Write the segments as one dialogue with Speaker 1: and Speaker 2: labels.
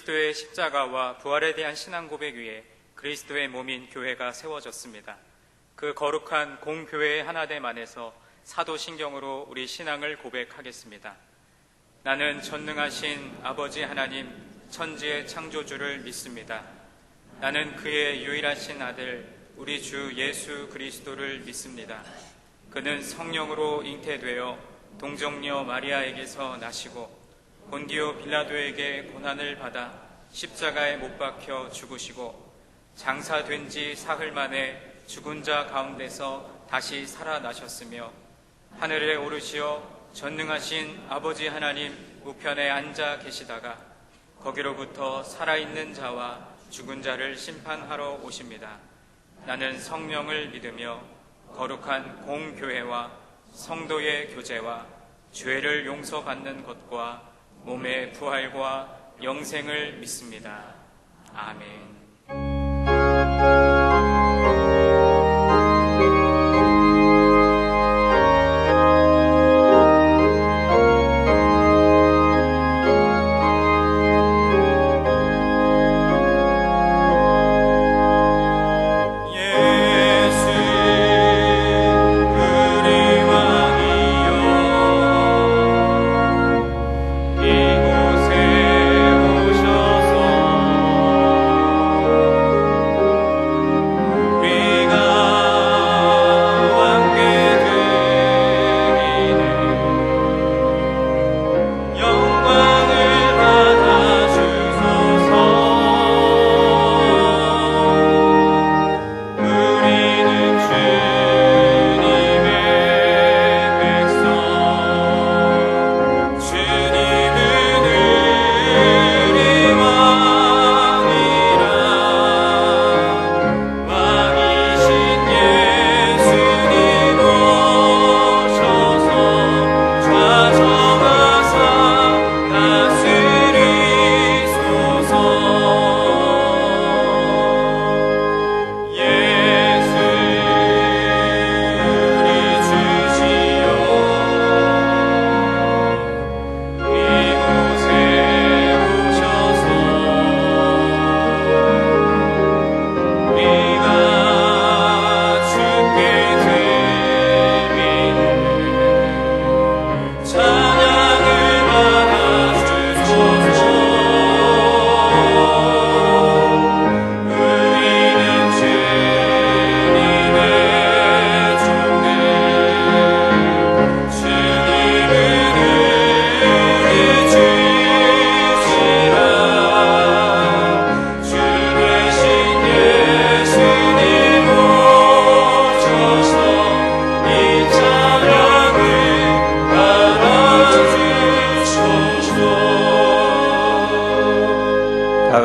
Speaker 1: 그리스도의 십자가와 부활에 대한 신앙 고백 위에 그리스도의 몸인 교회가 세워졌습니다. 그 거룩한 공교회의 하나됨 안에서 사도신경으로 우리 신앙을 고백하겠습니다. 나는 전능하신 아버지 하나님 천지의 창조주를 믿습니다. 나는 그의 유일하신 아들 우리 주 예수 그리스도를 믿습니다. 그는 성령으로 잉태되어 동정녀 마리아에게서 나시고 본디오 빌라도에게 고난을 받아 십자가에 못 박혀 죽으시고 장사된 지 사흘 만에 죽은 자 가운데서 다시 살아나셨으며 하늘에 오르시어 전능하신 아버지 하나님 우편에 앉아 계시다가 거기로부터 살아있는 자와 죽은 자를 심판하러 오십니다. 나는 성령을 믿으며 거룩한 공교회와 성도의 교제와 죄를 용서받는 것과 몸의 부활과 영생을 믿습니다. 아멘.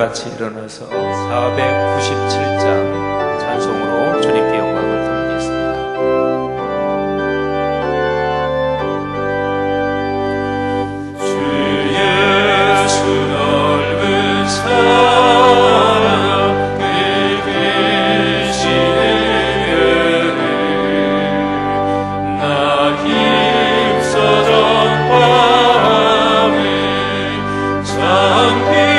Speaker 2: 같이 일어나서 497장 찬송으로 주님께 영광을 돌리겠습니다.
Speaker 3: 주 예수 넓은 사랑 계시는 나 힘써던 밤에 잠긴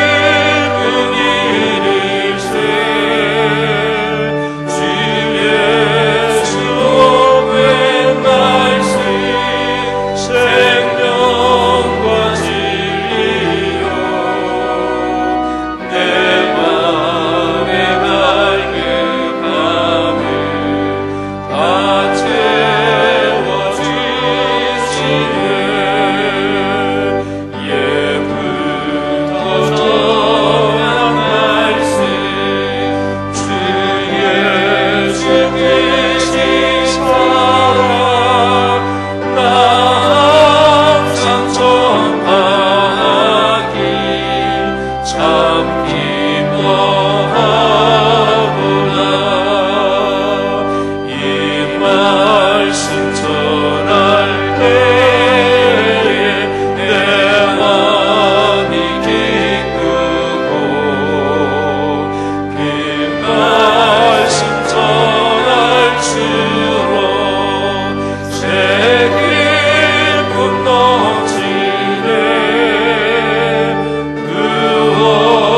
Speaker 3: 그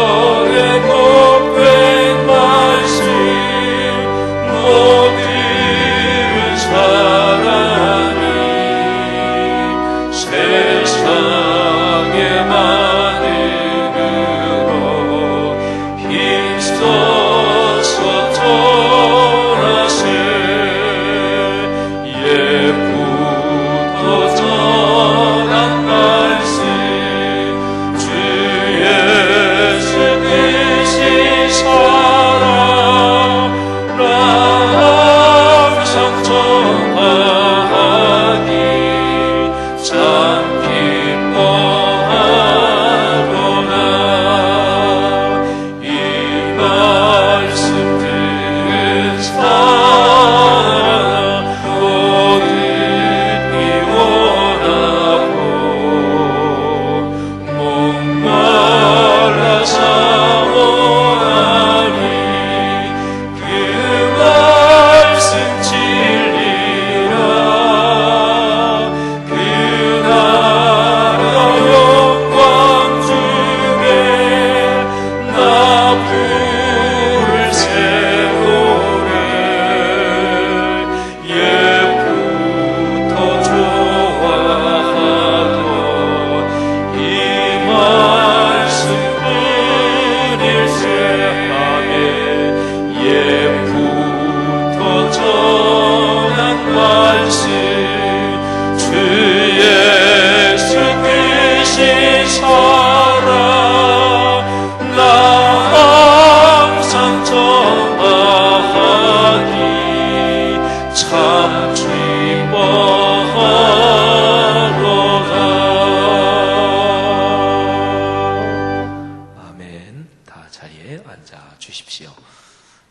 Speaker 2: 자리에 앉아 주십시오.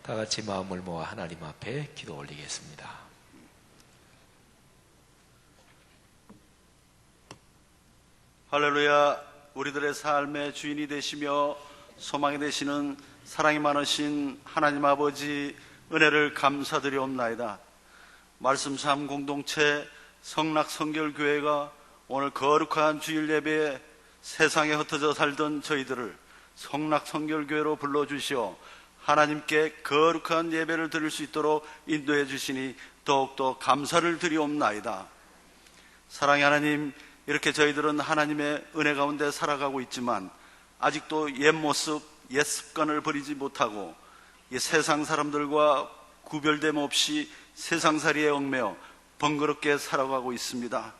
Speaker 2: 다 같이 마음을 모아 하나님 앞에 기도 올리겠습니다.
Speaker 4: 할렐루야. 우리들의 삶의 주인이 되시며 소망이 되시는 사랑이 많으신 하나님 아버지 은혜를 감사드리옵나이다. 말씀 삶 공동체 성락성결교회가 오늘 거룩한 주일 예배에 세상에 흩어져 살던 저희들을 성락성결교회로 불러주시어 하나님께 거룩한 예배를 드릴 수 있도록 인도해 주시니 더욱더 감사를 드리옵나이다. 사랑의 하나님, 이렇게 저희들은 하나님의 은혜 가운데 살아가고 있지만 아직도 옛 모습, 옛 습관을 버리지 못하고 이 세상 사람들과 구별됨 없이 세상살이에 얽매여 번거롭게 살아가고 있습니다.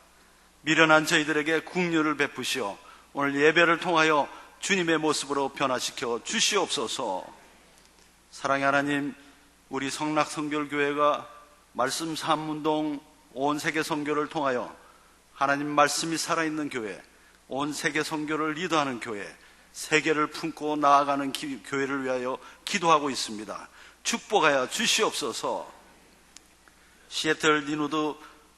Speaker 4: 미련한 저희들에게 긍휼을 베푸시어 오늘 예배를 통하여 주님의 모습으로 변화시켜 주시옵소서. 사랑의 하나님, 우리 성락성결교회가 말씀 삼운동 온 세계 선교를 통하여 하나님 말씀이 살아있는 교회, 온 세계 선교를 리더하는 교회, 세계를 품고 나아가는 교회를 위하여 기도하고 있습니다. 축복하여 주시옵소서. 시애틀 니누드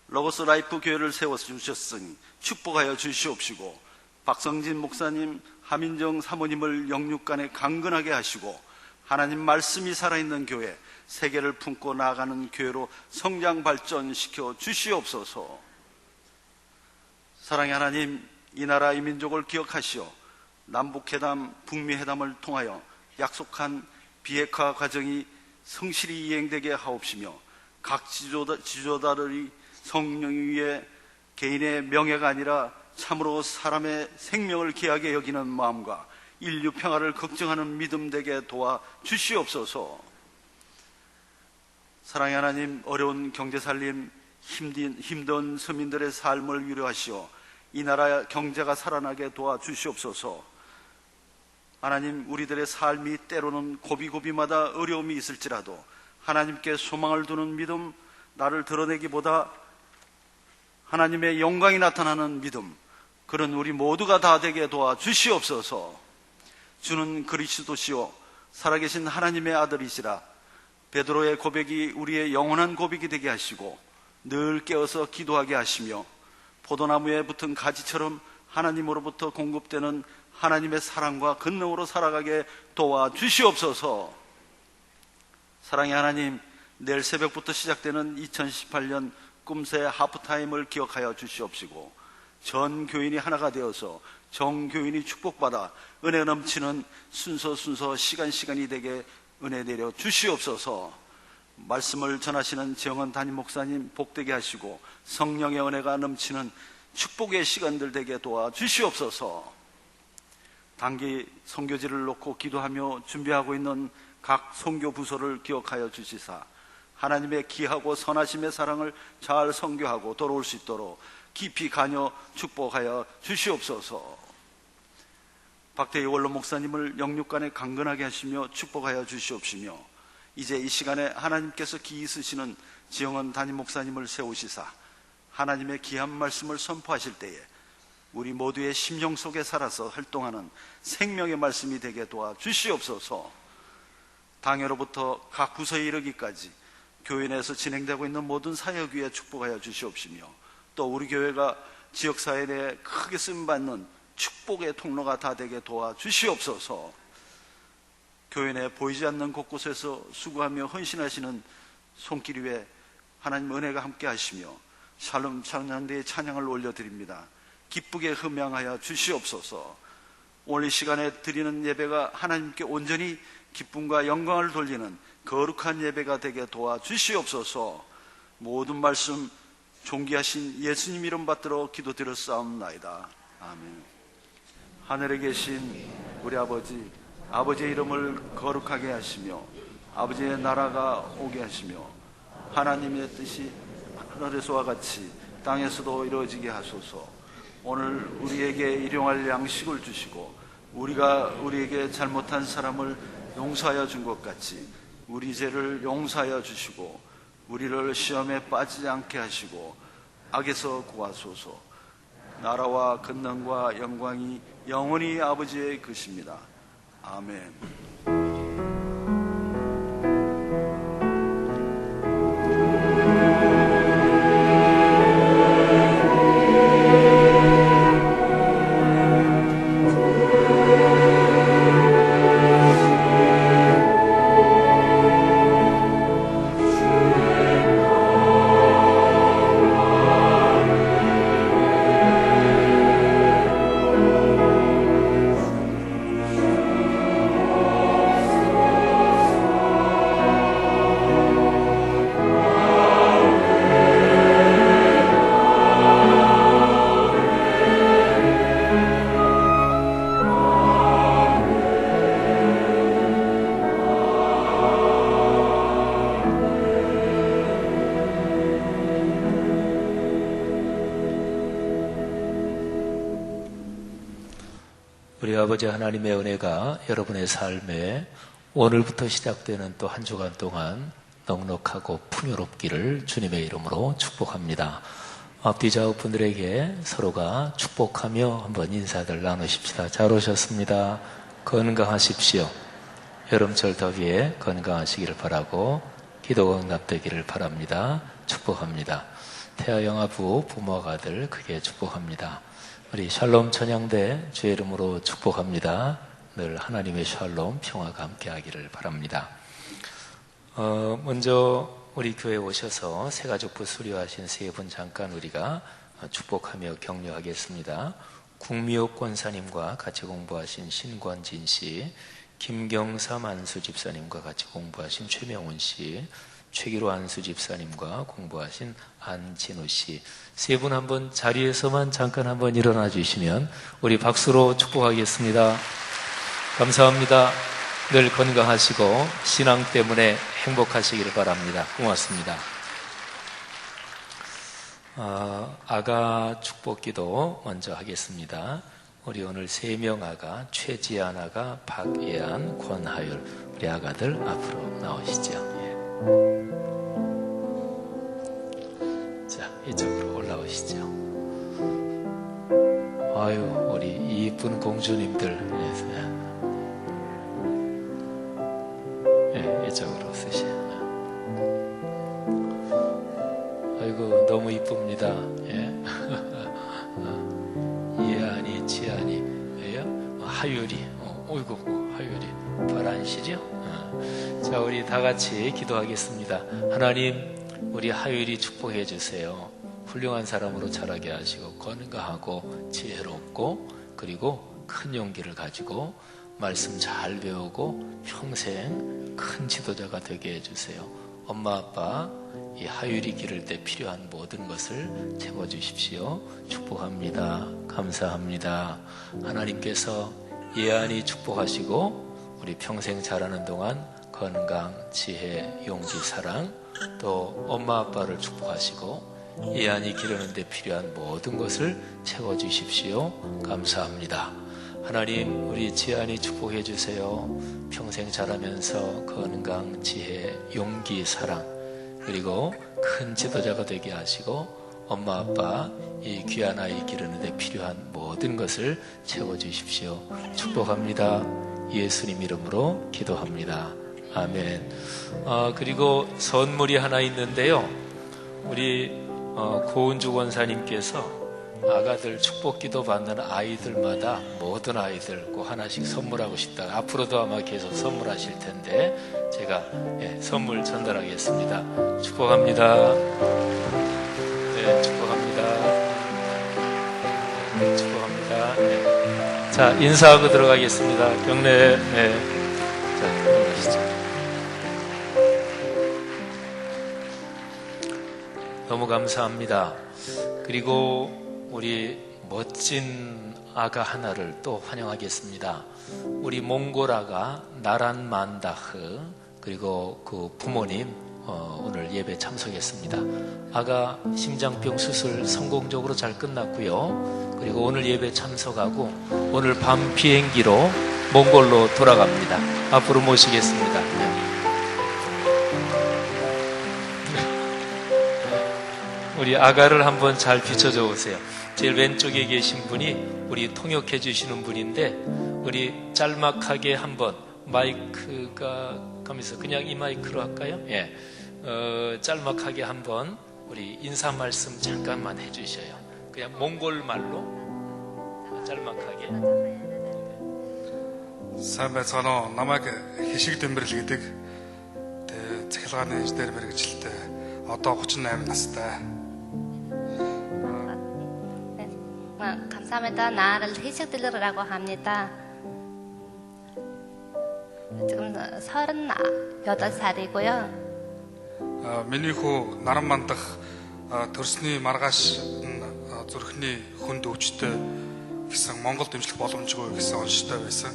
Speaker 4: 로고스 라이프 교회를 세워주셨으니 축복하여 주시옵시고, 박성진 목사님, 하민정 사모님을 영육간에 강건하게 하시고 하나님 말씀이 살아있는 교회, 세계를 품고 나아가는 교회로 성장 발전시켜 주시옵소서. 사랑의 하나님, 이 나라 이 민족을 기억하시어 남북회담, 북미회담을 통하여 약속한 비핵화 과정이 성실히 이행되게 하옵시며 각 지도자들이 성령 위에 개인의 명예가 아니라 참으로 사람의 생명을 귀하게 여기는 마음과 인류 평화를 걱정하는 믿음 되게 도와 주시옵소서. 사랑의 하나님, 어려운 경제살림, 힘든 서민들의 삶을 위로하시어 이 나라 경제가 살아나게 도와 주시옵소서. 하나님, 우리들의 삶이 때로는 고비고비마다 어려움이 있을지라도 하나님께 소망을 두는 믿음, 나를 드러내기보다 하나님의 영광이 나타나는 믿음, 그런 우리 모두가 다 되게 도와 주시옵소서. 주는 그리스도시요 살아계신 하나님의 아들이시라. 베드로의 고백이 우리의 영원한 고백이 되게 하시고 늘 깨어서 기도하게 하시며 포도나무에 붙은 가지처럼 하나님으로부터 공급되는 하나님의 사랑과 권능으로 살아가게 도와 주시옵소서. 사랑의 하나님, 내일 새벽부터 시작되는 2018년 꿈새 하프타임을 기억하여 주시옵시고 전 교인이 하나가 되어서 정교인이 축복받아 은혜 넘치는 순서 시간이 되게 은혜 내려 주시옵소서. 말씀을 전하시는 정원 담임 목사님 복되게 하시고 성령의 은혜가 넘치는 축복의 시간들 되게 도와 주시옵소서. 단기 선교지를 놓고 기도하며 준비하고 있는 각 선교 부서를 기억하여 주시사 하나님의 귀하고 선하심의 사랑을 잘 선교하고 돌아올 수 있도록 깊이 간여 축복하여 주시옵소서. 박태희 원로 목사님을 영육간에 강건하게 하시며 축복하여 주시옵시며 이제 이 시간에 하나님께서 기이 쓰시는 지영원 담임 목사님을 세우시사 하나님의 귀한 말씀을 선포하실 때에 우리 모두의 심령 속에 살아서 활동하는 생명의 말씀이 되게 도와 주시옵소서. 당회로부터 각 부서에 이르기까지 교회 내에서 진행되고 있는 모든 사역 위에 축복하여 주시옵시며 또 우리 교회가 지역사회 내에 크게 쓰임받는 축복의 통로가 다 되게 도와 주시옵소서. 교회 내에 보이지 않는 곳곳에서 수고하며 헌신하시는 손길 위에 하나님 은혜가 함께 하시며 샬롬 찬양대의 찬양을 올려드립니다. 기쁘게 흠양하여 주시옵소서. 오늘 이 시간에 드리는 예배가 하나님께 온전히 기쁨과 영광을 돌리는 거룩한 예배가 되게 도와 주시옵소서. 모든 말씀 존귀하신 예수님 이름 받들어 기도드렸사옵나이다. 아멘. 하늘에 계신 우리 아버지, 아버지의 이름을 거룩하게 하시며 아버지의 나라가 오게 하시며 하나님의 뜻이 하늘에서와 같이 땅에서도 이루어지게 하소서. 오늘 우리에게 일용할 양식을 주시고 우리가 우리에게 잘못한 사람을 용서하여 준 것 같이 우리 죄를 용서하여 주시고 우리를 시험에 빠지지 않게 하시고 악에서 구하소서. 나라와 권능과 영광이 영원히 아버지의 것입니다. 아멘.
Speaker 2: 아버지 하나님의 은혜가 여러분의 삶에 오늘부터 시작되는 또 한 주간 동안 넉넉하고 풍요롭기를 주님의 이름으로 축복합니다. 앞뒤 좌우 분들에게 서로가 축복하며 한번 인사들 나누십시다. 잘 오셨습니다. 건강하십시오. 여름철 더위에 건강하시기를 바라고 기도가 응답되기를 바랍니다. 축복합니다. 태아 영아부 부모와 아들 크게 축복합니다. 우리 샬롬 천양대 주의 이름으로 축복합니다. 늘 하나님의 샬롬 평화가 함께하기를 바랍니다. 먼저 우리 교회에 오셔서 새가족부 수료하신 세 분 잠깐 우리가 축복하며 격려하겠습니다. 국미옥 권사님과 같이 공부하신 신권진 씨, 김경삼 안수 집사님과 같이 공부하신 최명훈 씨, 최기로 안수 집사님과 공부하신 안진우 씨, 세 분 한번 자리에서만 잠깐 한번 일어나 주시면 우리 박수로 축복하겠습니다. 감사합니다. 늘 건강하시고 신앙 때문에 행복하시기를 바랍니다. 고맙습니다. 아가 축복기도 먼저 하겠습니다. 우리 오늘 3명 아가, 최지안 아가, 박예안, 권하율, 우리 아가들 앞으로 나오시죠. 예. 자, 이쪽으로 올라오시죠. 아유, 우리 이쁜 공주님들. 예, 이쪽으로 쓰시죠. 아이고, 너무 이쁩니다. 예. 예안이, 지안이, 하율이, 어이구, 하율이, 바란시죠? 자, 우리 다 같이 기도하겠습니다. 하나님, 우리 하율이 축복해 주세요. 훌륭한 사람으로 자라게 하시고, 건강하고, 지혜롭고, 그리고 큰 용기를 가지고, 말씀 잘 배우고, 평생 큰 지도자가 되게 해주세요. 엄마, 아빠, 이 하율이 기를 때 필요한 모든 것을 채워주십시오. 축복합니다. 감사합니다. 하나님께서 예안이 축복하시고 우리 평생 자라는 동안 건강, 지혜, 용기, 사랑, 또 엄마, 아빠를 축복하시고 예안이 기르는 데 필요한 모든 것을 채워주십시오. 감사합니다. 하나님, 우리 지안이 축복해 주세요. 평생 자라면서 건강, 지혜, 용기, 사랑, 그리고 큰 지도자가 되게 하시고 엄마, 아빠, 이 귀한 아이 기르는 데 필요한 모든 것을 채워주십시오. 축복합니다. 예수님 이름으로 기도합니다. 아멘. 그리고 선물이 하나 있는데요. 우리 고은주 권사님께서 아가들 축복기도 받는 아이들마다 모든 아이들 꼭 하나씩 선물하고 싶다. 앞으로도 아마 계속 선물하실 텐데 제가 선물 전달하겠습니다. 축복합니다. 네, 축복합니다. 네, 축복합니다. 네. 자, 인사하고 들어가겠습니다. 경례. 네. 자, 들어가시죠. 너무 감사합니다. 그리고 우리 멋진 아가 하나를 또 환영하겠습니다. 우리 몽골 아가 나란 만다흐, 그리고 그 부모님 오늘 예배 참석했습니다. 아가 심장병 수술 성공적으로 잘 끝났고요. 그리고 오늘 예배 참석하고 오늘 밤 비행기로 몽골로 돌아갑니다. 앞으로 모시겠습니다. 우리 아가를 한번 잘 비춰줘 보세요. 제일 왼쪽에 계신 분이 우리 통역해 주시는 분인데 우리 짤막하게 한번 마이크가 가면서 그냥 이 마이크로 할까요? 예. 짤막하게 한번 우리 인사 말씀 잠깐만 해주셔요. 그냥 몽골 말로 짤막하게.
Speaker 5: Сайн байцгаана уу? Намайг Хишиг Дэмбэрэл гэдэг. Тэгээ цахилгааны инженер мэргэжилтэй. Одоо 38 настай.
Speaker 6: 감사합니다. 나를 희식들이라고 합니다. 지금 38살이고요.
Speaker 5: Миний хүү Наран мандах төрсний маргааш зүрхний хүнд өвчтөй гэсэн Монгол дэмжлэх боломжгүй гэсэн онцтой байсан.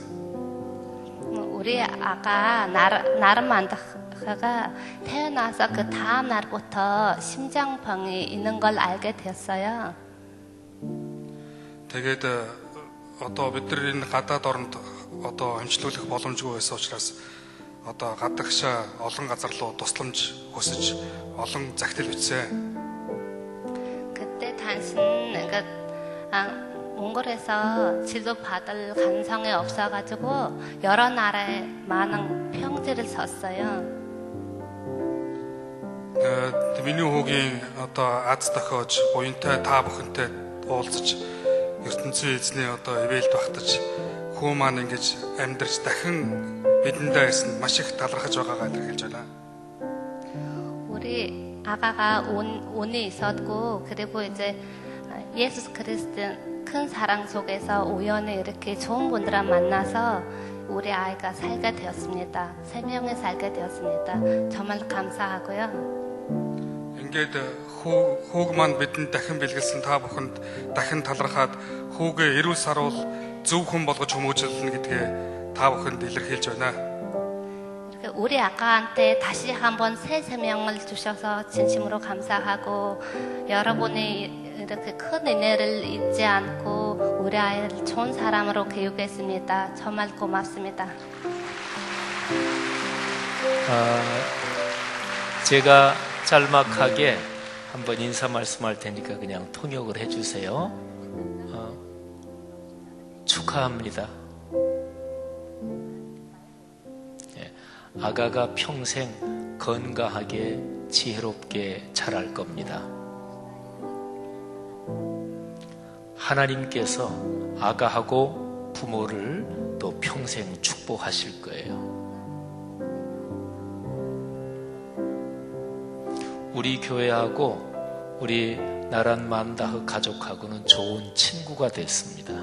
Speaker 6: 우리 아가 나름만다가 태어나서 그 다음 날부터 심장병이 있는 걸 알게 됐어요.
Speaker 5: Тэгээд одоо бидний гадаад оронд одоо хэмжлүүлэх боломжгүй байсан учраас одоо гадагшаа олон газар руу тусламж хүсэж олон захидал бичсэн.
Speaker 6: 그때 당신은 몽골에서 진료 받을 가능성이 없어가지고 여러 나라에 많은 평지를 썼어요.
Speaker 5: Миний хүүгийн одоо аз дохиож буянтай та бүхэнтэй уулзаж ертөнцийн эзний одоо ивэлд багтаж хүү маань ингэж амьдарч дахин бидэндээ ирсэн маш их талархаж байгаагаа илэрхийлж байна.
Speaker 6: 우리 아가가 운이 있었고 그리고 이제 예수 그리스도 큰 사랑 속에서 우연히 이렇게 좋은 분들을 만나서 우리 아이가 살게 되었습니다. 3명이 살게 되었습니다. 정말 감사하고요.
Speaker 5: Ингээд хүүг маань бидэнд дахин бэлгэлсэн та бүхэнд дахин талархаад хүүгээ эрүүл саруул зөв хүн болгож хүмүүжүүлнэ гэдгээ та бүхэнд илэрхийлж байна.
Speaker 6: 이렇게 우리 아가한테 다시 한번 새 생명을 주셔서 진심으로 감사하고 여러분이 이렇게 큰 은혜를 잊지 않고 우리 아이를 좋은 사람으로 교육했습니다. 정말 고맙습니다.
Speaker 2: 제가 짤막하게 한번 인사 말씀할 테니까 그냥 통역을 해주세요. 축하합니다. 아가가 평생 건강하게 지혜롭게 자랄 겁니다. 하나님께서 아가하고 부모를 또 평생 축복하실 거예요. 우리 교회하고 우리 나란 만다흐 가족하고는 좋은 친구가 됐습니다.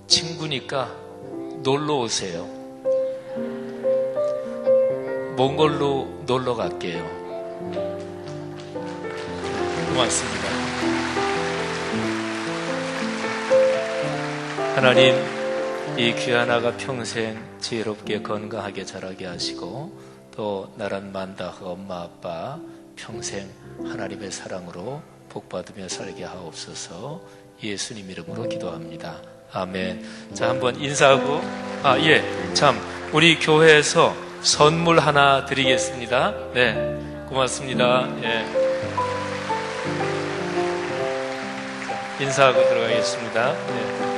Speaker 2: 친구니까 놀러 오세요. 몽골로 놀러 갈게요. 고맙습니다. 하나님, 이 귀한 아가 평생 지혜롭게 건강하게 자라게 하시고 또 나란 만다흐 엄마 아빠 평생 하나님의 사랑으로 복받으며 살게 하옵소서. 예수님 이름으로 기도합니다. 아멘. 자, 한번 인사하고 참 우리 교회에서 선물 하나 드리겠습니다. 네, 고맙습니다. 예. 자, 인사하고 들어가겠습니다. 네.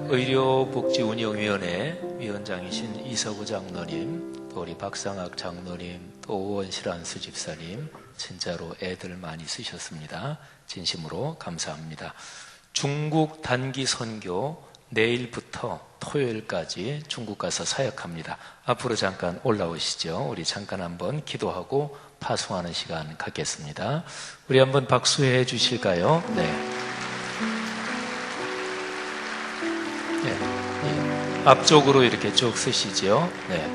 Speaker 2: 의료복지운영위원회 위원장이신 이서구 장로님, 또 우리 박상학 장로님, 또 오원실 안수 집사님, 진짜로 애들 많이 쓰셨습니다. 진심으로 감사합니다. 중국 단기 선교 내일부터 토요일까지 중국 가서 사역합니다. 앞으로 잠깐 올라오시죠. 우리 잠깐 한번 기도하고 파송하는 시간 갖겠습니다. 우리 한번 박수해 주실까요? 네. 앞쪽으로 이렇게 쭉 쓰시죠. 네.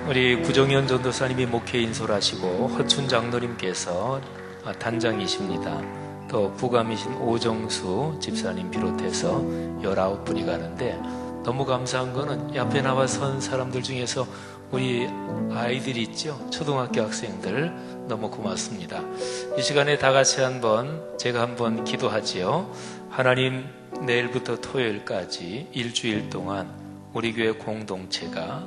Speaker 2: 우리 구정현 전도사님이 목회 인솔하시고 허춘 장로님께서 단장이십니다. 또 부감이신 오정수 집사님 비롯해서 19분이 가는데 너무 감사한 거는 앞에 나와 선 사람들 중에서 우리 아이들이 있죠. 초등학교 학생들 너무 고맙습니다. 이 시간에 다 같이 제가 한번 기도하지요. 하나님, 내일부터 토요일까지 일주일 동안 우리 교회 공동체가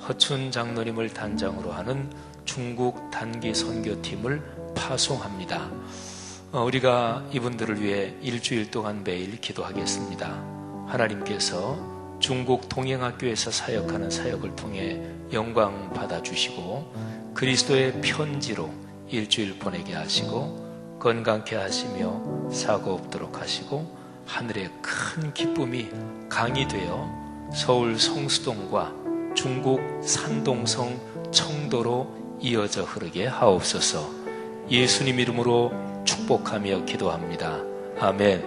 Speaker 2: 허춘 장로님을 단장으로 하는 중국 단기 선교팀을 파송합니다. 우리가 이분들을 위해 일주일 동안 매일 기도하겠습니다. 하나님께서 중국 동행학교에서 사역하는 사역을 통해 영광 받아주시고 그리스도의 편지로 일주일 보내게 하시고 건강케 하시며 사고 없도록 하시고 하늘의 큰 기쁨이 강이 되어 서울 성수동과 중국 산동성 청도로 이어져 흐르게 하옵소서. 예수님 이름으로 축복하며 기도합니다. 아멘.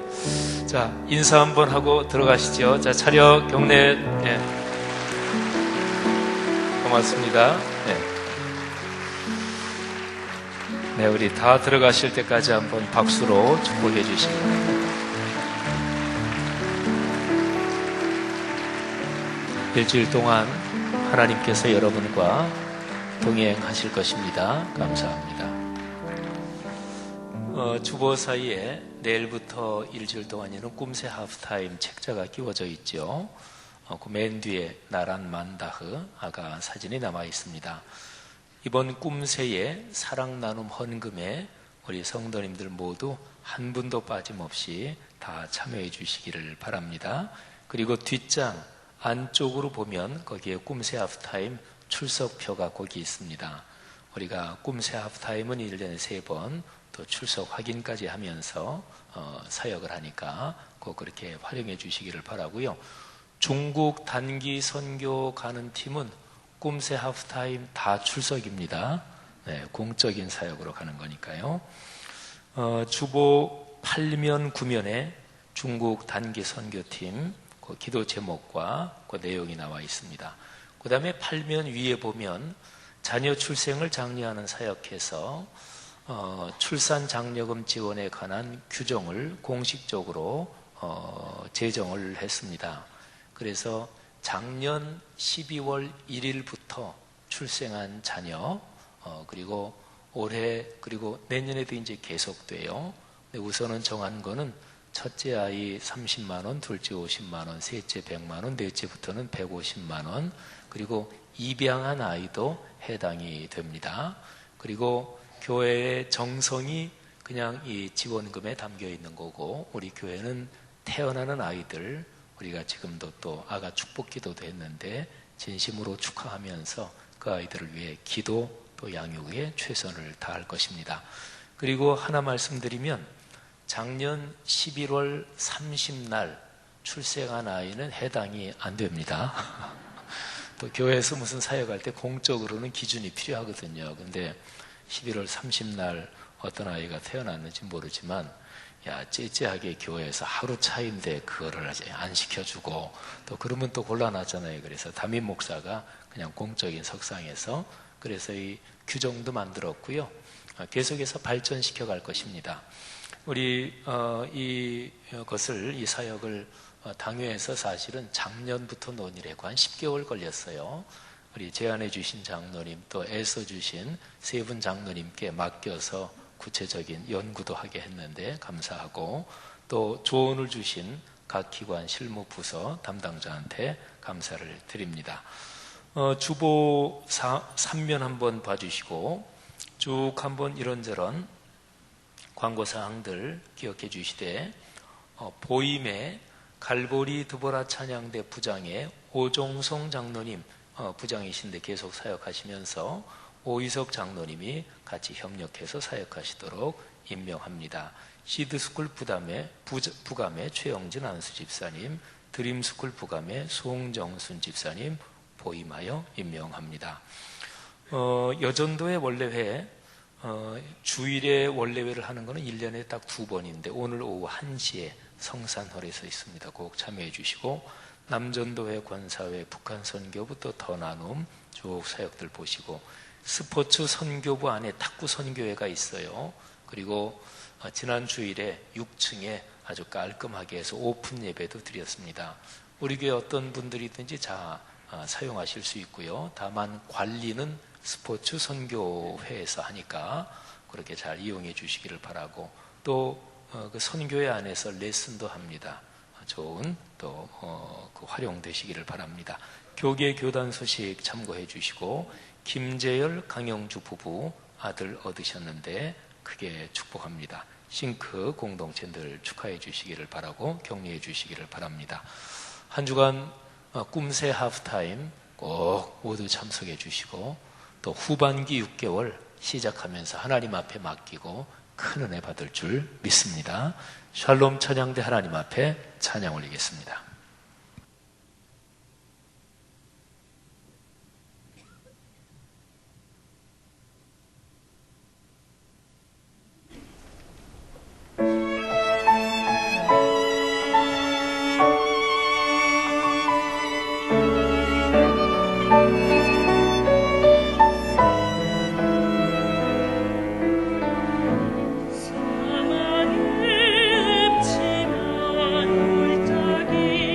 Speaker 2: 자, 인사 한번 하고 들어가시죠. 자, 차렷 경례. 네. 고맙습니다. 네. 네, 우리 다 들어가실 때까지 한번 박수로 축복해 주시기 바랍니다. 일주일 동안 하나님께서 여러분과 동행하실 것입니다. 감사합니다. 주보 사이에 내일부터 일주일 동안에는 꿈새 하프타임 책자가 끼워져 있죠. 그 맨 뒤에 나란 만다흐 아가 사진이 남아 있습니다. 이번 꿈새의 사랑 나눔 헌금에 우리 성도님들 모두 한 분도 빠짐없이 다 참여해 주시기를 바랍니다. 그리고 뒷장 안쪽으로 보면 거기에 꿈새 하프타임 출석표가 거기 있습니다. 우리가 꿈새 하프타임은 1년에 3번 또 출석 확인까지 하면서 사역을 하니까 꼭 그렇게 활용해 주시기를 바라고요. 중국 단기 선교 가는 팀은 꿈새 하프타임 다 출석입니다. 네, 공적인 사역으로 가는 거니까요. 주보 8면 9면에 중국 단기 선교팀 그 기도 제목과 그 내용이 나와 있습니다. 그 다음에 8면 위에 보면 자녀 출생을 장려하는 사역에서 출산 장려금 지원에 관한 규정을 공식적으로 제정을 했습니다. 그래서 작년 12월 1일부터 출생한 자녀 그리고 올해 그리고 내년에도 이제 계속돼요. 근데 우선은 정한 거는 첫째 아이 30만 원, 둘째 50만 원, 셋째 100만 원, 넷째부터는 150만 원, 그리고 입양한 아이도 해당이 됩니다. 그리고 교회의 정성이 그냥 이 지원금에 담겨 있는 거고, 우리 교회는 태어나는 아이들 우리가 지금도 또 아가 축복 기도도 했는데 진심으로 축하하면서 그 아이들을 위해 기도 또 양육에 최선을 다할 것입니다. 그리고 하나 말씀드리면 작년 11월 30날 출생한 아이는 해당이 안 됩니다. 또 교회에서 무슨 사역할 때 공적으로는 기준이 필요하거든요. 근데 11월 30날 어떤 아이가 태어났는지 모르지만 째째하게 교회에서 하루 차인데 그거를 아직 안 시켜주고 또 그러면 또 곤란하잖아요. 그래서 담임 목사가 그냥 공적인 석상에서 그래서 이 규정도 만들었고요. 계속해서 발전시켜 갈 것입니다. 우리 이 사역을 당회에서 사실은 작년부터 논의를 했고 한 10개월 걸렸어요. 우리 제안해 주신 장로님 또 애써 주신 3분 장로님께 맡겨서 구체적인 연구도 하게 했는데 감사하고, 또 조언을 주신 각 기관 실무부서 담당자한테 감사를 드립니다. 주보 3면 한번 봐주시고 쭉 한번 이런저런 광고사항들 기억해 주시되, 보임의 갈보리 드보라 찬양대 부장의 오종성 장로님 부장이신데 계속 사역하시면서 오이석 장로님이 같이 협력해서 사역하시도록 임명합니다. 시드스쿨 부감의 최영진 안수 집사님, 드림스쿨 부감의 송정순 집사님 보임하여 임명합니다. 여전도의 원래회 주일에 원래회를 하는 것은 1년에 딱 2번인데 오늘 오후 1시에 성산홀에서 있습니다. 꼭 참여해 주시고, 남전도회, 권사회, 북한 선교부 또 더 나눔 쭉 사역들 보시고, 스포츠 선교부 안에 탁구 선교회가 있어요. 그리고 지난 주일에 6층에 아주 깔끔하게 해서 오픈 예배도 드렸습니다. 우리 교회 어떤 분들이든지 사용하실 수 있고요. 다만 관리는 스포츠 선교회에서 하니까 그렇게 잘 이용해 주시기를 바라고, 또 그 선교회 안에서 레슨도 합니다. 좋은 또 그 활용되시기를 바랍니다. 교계 교단 소식 참고해 주시고, 김재열 강영주 부부 아들 얻으셨는데 크게 축복합니다. 싱크 공동체들 축하해 주시기를 바라고 격려해 주시기를 바랍니다. 한 주간 꿈새 하프타임 꼭 모두 참석해 주시고, 또 후반기 6개월 시작하면서 하나님 앞에 맡기고 큰 은혜 받을 줄 믿습니다. 샬롬 찬양대 하나님 앞에 찬양 올리겠습니다.
Speaker 3: 사랑에 흠치면 울적이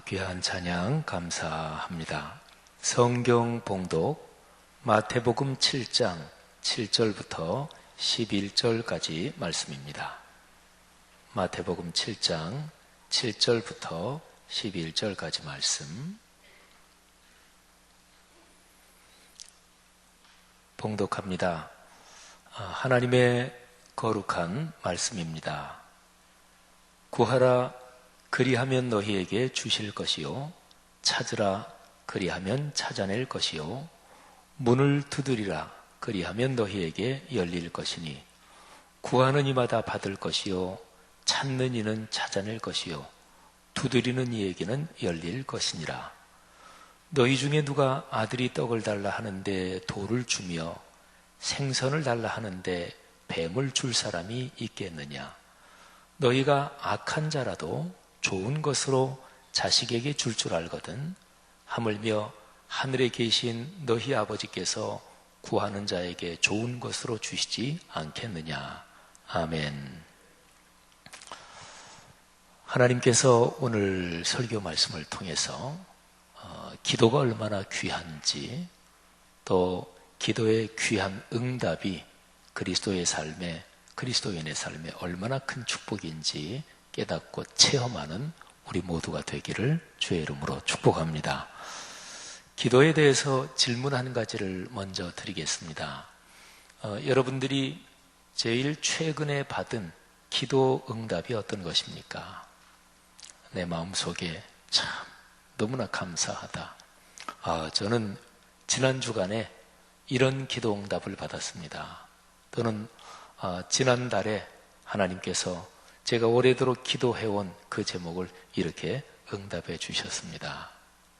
Speaker 2: 귀한 찬양 감사합니다. 성경 봉독 마태복음 7장 7절부터 11절까지 말씀입니다. 마태복음 7장 7절부터 11절까지 말씀 봉독합니다. 하나님의 거룩한 말씀입니다. 구하라 그리하면 너희에게 주실 것이요 찾으라 그리하면 찾아낼 것이요 문을 두드리라 그리하면 너희에게 열릴 것이니 구하는 이마다 받을 것이요 찾는 이는 찾아낼 것이요 두드리는 이에게는 열릴 것이니라. 너희 중에 누가 아들이 떡을 달라 하는데 돌을 주며 생선을 달라 하는데 뱀을 줄 사람이 있겠느냐. 너희가 악한 자라도 좋은 것으로 자식에게 줄 알거든 하물며 하늘에 계신 너희 아버지께서 구하는 자에게 좋은 것으로 주시지 않겠느냐. 아멘. 하나님께서 오늘 설교 말씀을 통해서 기도가 얼마나 귀한지, 또 기도의 귀한 응답이 그리스도의 삶에, 그리스도인의 삶에 얼마나 큰 축복인지 깨닫고 체험하는 우리 모두가 되기를 주의 이름으로 축복합니다. 기도에 대해서 질문 한 가지를 먼저 드리겠습니다. 여러분들이 제일 최근에 받은 기도 응답이 어떤 것입니까? 내 마음속에 참 너무나 감사하다. 저는 지난 주간에 이런 기도 응답을 받았습니다. 또는 지난달에 하나님께서 제가 오래도록 기도해온 그 제목을 이렇게 응답해 주셨습니다.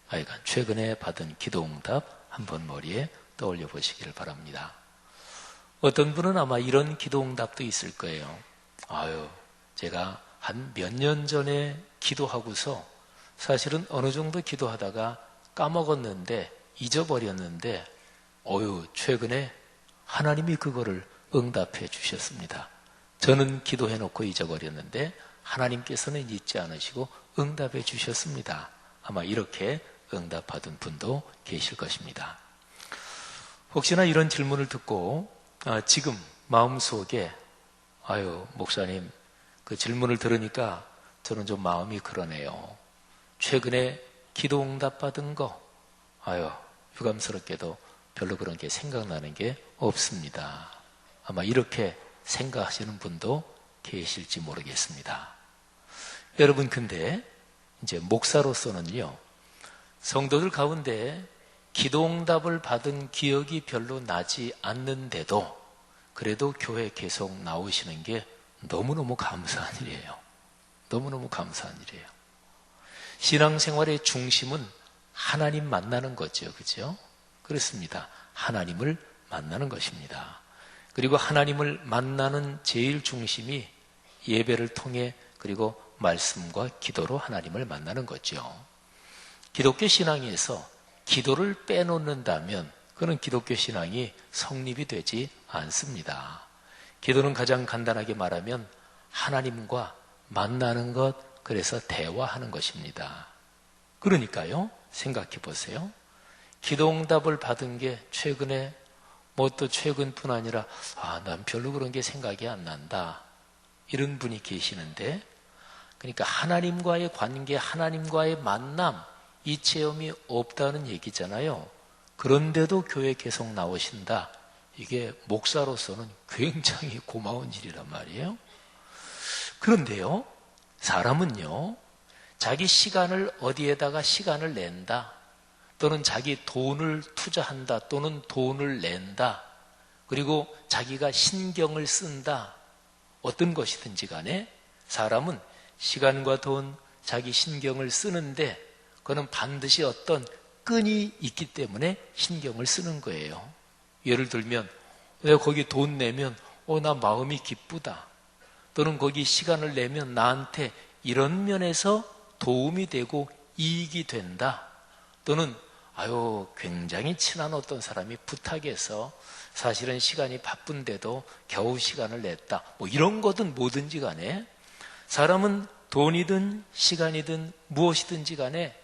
Speaker 2: 하여간 최근에 받은 기도 응답 한번 머리에 떠올려 보시기를 바랍니다. 어떤 분은 아마 이런 기도 응답도 있을 거예요. 제가 한 몇 년 전에 기도하고서 사실은 어느 정도 기도하다가 까먹었는데 잊어버렸는데 최근에 하나님이 그거를 응답해 주셨습니다. 저는 기도해놓고 잊어버렸는데 하나님께서는 잊지 않으시고 응답해 주셨습니다. 아마 이렇게 응답받은 분도 계실 것입니다. 혹시나 이런 질문을 듣고 지금 마음속에 목사님 그 질문을 들으니까 저는 좀 마음이 그러네요. 최근에 기도 응답받은 거 유감스럽게도 별로 그런 게 생각나는 게 없습니다. 아마 이렇게 생각하시는 분도 계실지 모르겠습니다. 여러분, 근데 이제 목사로서는요, 성도들 가운데 기도응답을 받은 기억이 별로 나지 않는데도 그래도 교회 계속 나오시는 게 너무너무 감사한 일이에요. 너무너무 감사한 일이에요. 신앙생활의 중심은 하나님 만나는 거죠. 그죠? 그렇습니다. 하나님을 만나는 것입니다. 그리고 하나님을 만나는 제일 중심이 예배를 통해 그리고 말씀과 기도로 하나님을 만나는 거죠. 기독교 신앙에서 기도를 빼놓는다면 그는 기독교 신앙이 성립이 되지 않습니다. 기도는 가장 간단하게 말하면 하나님과 만나는 것, 그래서 대화하는 것입니다. 그러니까요, 생각해 보세요. 기도 응답을 받은 게 최근에 또 최근뿐 아니라 난 별로 그런 게 생각이 안 난다, 이런 분이 계시는데, 그러니까 하나님과의 관계, 하나님과의 만남, 이 체험이 없다는 얘기잖아요. 그런데도 교회 계속 나오신다. 이게 목사로서는 굉장히 고마운 일이란 말이에요. 그런데요, 사람은요, 자기 시간을 어디에다가 시간을 낸다, 또는 자기 돈을 투자한다, 또는 돈을 낸다, 그리고 자기가 신경을 쓴다, 어떤 것이든지 간에 사람은 시간과 돈, 자기 신경을 쓰는데 그거는 반드시 어떤 끈이 있기 때문에 신경을 쓰는 거예요. 예를 들면 내가 거기 돈 내면 나 마음이 기쁘다, 또는 거기 시간을 내면 나한테 이런 면에서 도움이 되고 이익이 된다, 또는 굉장히 친한 어떤 사람이 부탁해서 사실은 시간이 바쁜데도 겨우 시간을 냈다, 이런 거든 뭐든지 간에 사람은 돈이든 시간이든 무엇이든지 간에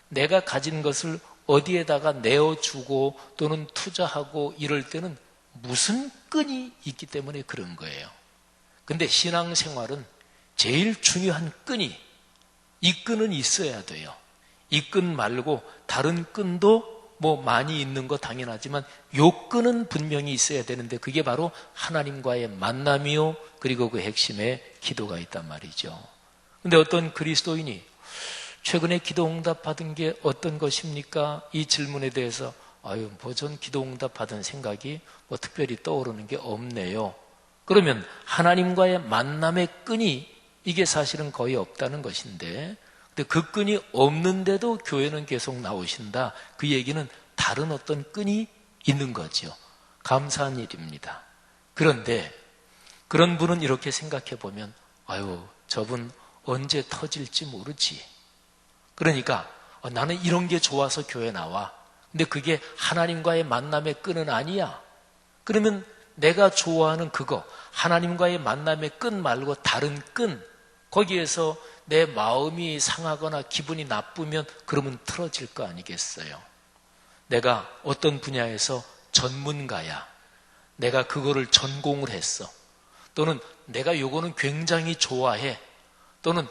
Speaker 2: 내가 가진 것을 어디에다가 내어주고 또는 투자하고 이럴 때는 무슨 끈이 있기 때문에 그런 거예요. 근데 신앙생활은 제일 중요한 끈이, 이 끈은 있어야 돼요. 이 끈 말고 다른 끈도 뭐 많이 있는 거 당연하지만 요 끈은 분명히 있어야 되는데 그게 바로 하나님과의 만남이요, 그리고 그 핵심에 기도가 있단 말이죠. 근데 어떤 그리스도인이 최근에 기도 응답 받은 게 어떤 것입니까? 이 질문에 대해서 뭐 전 기도 응답 받은 생각이 뭐 특별히 떠오르는 게 없네요. 그러면 하나님과의 만남의 끈이 이게 사실은 거의 없다는 것인데, 근데 그 끈이 없는데도 교회는 계속 나오신다. 그 얘기는 다른 어떤 끈이 있는 거죠. 감사한 일입니다. 그런데 그런 분은 이렇게 생각해 보면 저분 언제 터질지 모르지. 그러니까 나는 이런 게 좋아서 교회 나와. 근데 그게 하나님과의 만남의 끈은 아니야. 그러면 내가 좋아하는 그거, 하나님과의 만남의 끈 말고 다른 끈, 거기에서 내 마음이 상하거나 기분이 나쁘면 그러면 틀어질 거 아니겠어요. 내가 어떤 분야에서 전문가야. 내가 그거를 전공을 했어. 또는 내가 요거는 굉장히 좋아해. 또는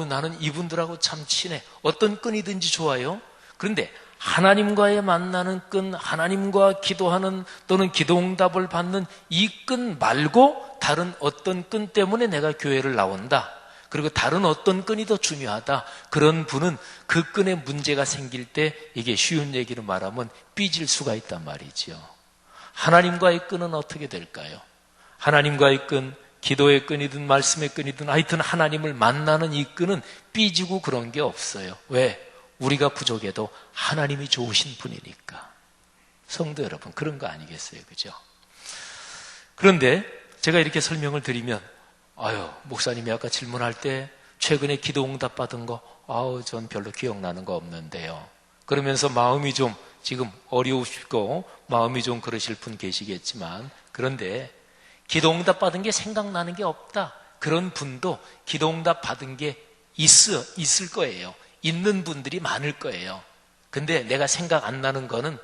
Speaker 2: 나는 이분들하고 참 친해. 어떤 끈이든지 좋아요. 그런데 하나님과의 만나는 끈, 하나님과 기도하는 또는 기도응답을 받는 이 끈 말고 다른 어떤 끈 때문에 내가 교회를 나온다. 그리고 다른 어떤 끈이 더 중요하다. 그런 분은 그 끈에 문제가 생길 때 이게 쉬운 얘기로 말하면 삐질 수가 있단 말이죠. 하나님과의 끈은 어떻게 될까요? 하나님과의 끈, 기도의 끈이든 말씀의 끈이든 하여튼 하나님을 만나는 이 끈은 삐지고 그런 게 없어요. 왜? 우리가 부족해도 하나님이 좋으신 분이니까. 성도 여러분, 그런 거 아니겠어요? 그죠? 그런데 제가 이렇게 설명을 드리면 목사님이 아까 질문할 때 최근에 기도 응답 받은 거 전 별로 기억나는 거 없는데요. 그러면서 마음이 좀 지금 어려우시고 마음이 좀 그러실 분 계시겠지만, 그런데 기도 응답 받은 게 생각나는 게 없다. 그런 분도 기도 응답 받은 게 있을 거예요. 있는 분들이 많을 거예요. 근데 내가 생각 안 나는 거는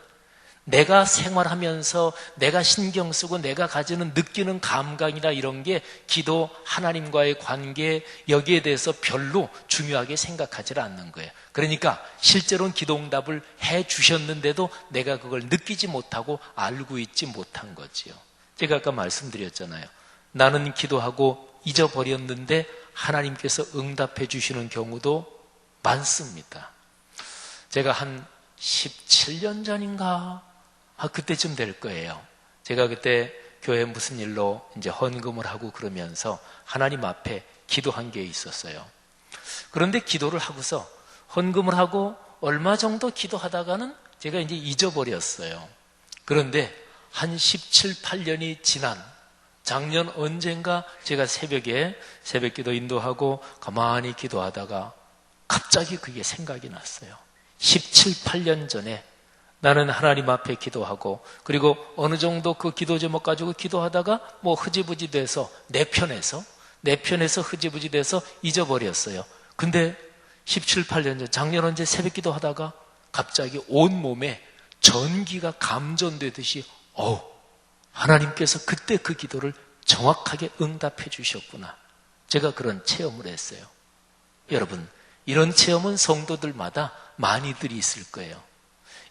Speaker 2: 내가 생활하면서 내가 신경 쓰고 내가 가지는 느끼는 감각이나 이런 게 기도, 하나님과의 관계, 여기에 대해서 별로 중요하게 생각하지 않는 거예요. 그러니까 실제로는 기도 응답을 해 주셨는데도 내가 그걸 느끼지 못하고 알고 있지 못한 거지요. 제가 아까 말씀드렸잖아요. 나는 기도하고 잊어버렸는데 하나님께서 응답해 주시는 경우도 많습니다. 제가 한 17년 전인가 그때쯤 될 거예요. 제가 그때 교회 무슨 일로 이제 헌금을 하고 그러면서 하나님 앞에 기도한 게 있었어요. 그런데 기도를 하고서 헌금을 하고 얼마 정도 기도하다가는 제가 이제 잊어버렸어요. 그런데 한 17, 18년이 지난 작년 언젠가 제가 새벽에 새벽기도 인도하고 가만히 기도하다가 갑자기 그게 생각이 났어요. 17, 18년 전에 나는 하나님 앞에 기도하고 그리고 어느 정도 그 기도 제목 가지고 기도하다가 뭐 흐지부지 돼서 내 편에서 흐지부지 돼서 잊어버렸어요. 근데 17, 18년 전 작년 언제 새벽 기도하다가 갑자기 온 몸에 전기가 감전되듯이 하나님께서 그때 그 기도를 정확하게 응답해 주셨구나. 제가 그런 체험을 했어요. 여러분, 이런 체험은 성도들마다 많이들 있을 거예요.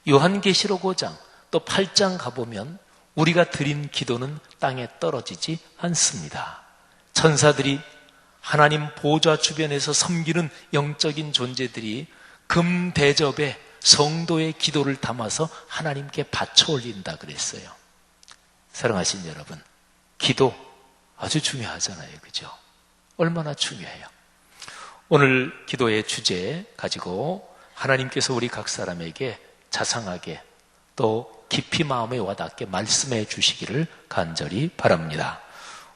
Speaker 2: 요한계시록 5장 또 8장 가보면 우리가 드린 기도는 땅에 떨어지지 않습니다. 천사들이 하나님 보좌 주변에서 섬기는 영적인 존재들이 금 대접에 성도의 기도를 담아서 하나님께 바쳐 올린다 그랬어요. 사랑하신 여러분, 기도 아주 중요하잖아요. 그죠? 얼마나 중요해요. 오늘 기도의 주제 가지고 하나님께서 우리 각 사람에게 자상하게 또 깊이 마음에 와닿게 말씀해 주시기를 간절히 바랍니다.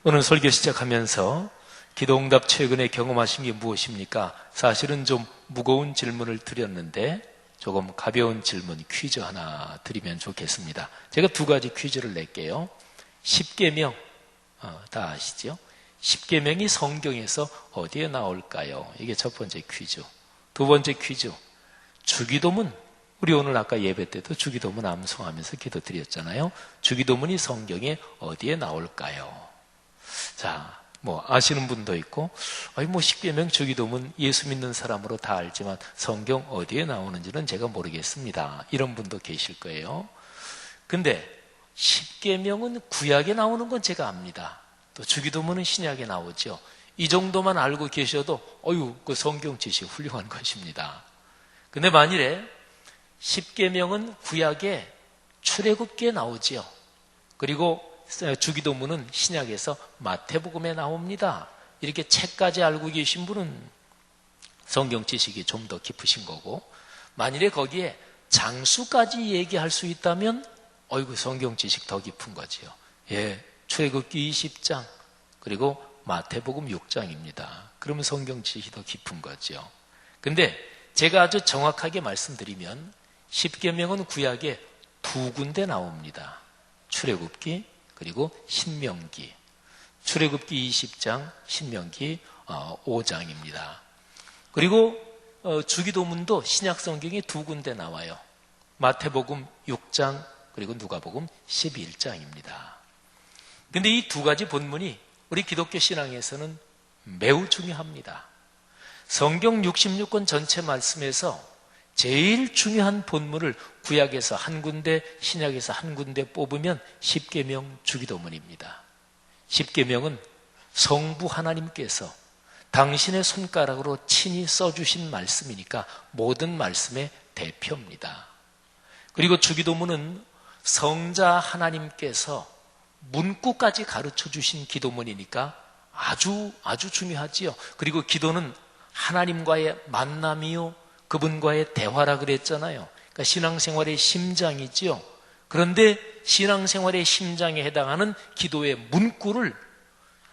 Speaker 2: 오늘 설교 시작하면서 기도응답 최근에 경험하신 게 무엇입니까? 사실은 좀 무거운 질문을 드렸는데 조금 가벼운 질문 퀴즈 하나 드리면 좋겠습니다. 제가 두 가지 퀴즈를 낼게요. 십계명 다 아시죠? 십계명이 성경에서 어디에 나올까요? 이게 첫 번째 퀴즈. 두 번째 퀴즈. 주기도문. 우리 오늘 아까 예배 때도 주기도문 암송하면서 기도드렸잖아요. 주기도문이 성경에 어디에 나올까요? 자, 아시는 분도 있고, 십계명 주기도문 예수 믿는 사람으로 다 알지만 성경 어디에 나오는지는 제가 모르겠습니다. 이런 분도 계실 거예요. 근데 십계명은 구약에 나오는 건 제가 압니다. 또 주기도문은 신약에 나오죠. 이 정도만 알고 계셔도 그 성경 지식 훌륭한 것입니다. 근데 만일에 십계명은 구약에 출애굽기에 나오지요. 그리고 주기도문은 신약에서 마태복음에 나옵니다. 이렇게 책까지 알고 계신 분은 성경 지식이 좀 더 깊으신 거고, 만일에 거기에 장수까지 얘기할 수 있다면 성경 지식 더 깊은 거지요. 출애굽기 20장 그리고 마태복음 6장입니다. 그러면 성경 지식이 더 깊은 거죠. 근데 제가 아주 정확하게 말씀드리면 십계명은 구약에 두 군데 나옵니다. 출애굽기 그리고 신명기. 출애굽기 20장, 신명기 5장입니다. 그리고 주기도문도 신약 성경에 두 군데 나와요. 마태복음 6장 그리고 누가복음 11장입니다. 근데 이 두 가지 본문이 우리 기독교 신앙에서는 매우 중요합니다. 성경 66권 전체 말씀에서 제일 중요한 본문을 구약에서 한 군데, 신약에서 한 군데 뽑으면 십계명 주기도문입니다. 십계명은 성부 하나님께서 당신의 손가락으로 친히 써주신 말씀이니까 모든 말씀의 대표입니다. 그리고 주기도문은 성자 하나님께서 문구까지 가르쳐 주신 기도문이니까 아주 중요하지요. 그리고 기도는 하나님과의 만남이요, 그분과의 대화라 그랬잖아요. 그러니까 신앙생활의 심장이지요. 그런데 신앙생활의 심장에 해당하는 기도의 문구를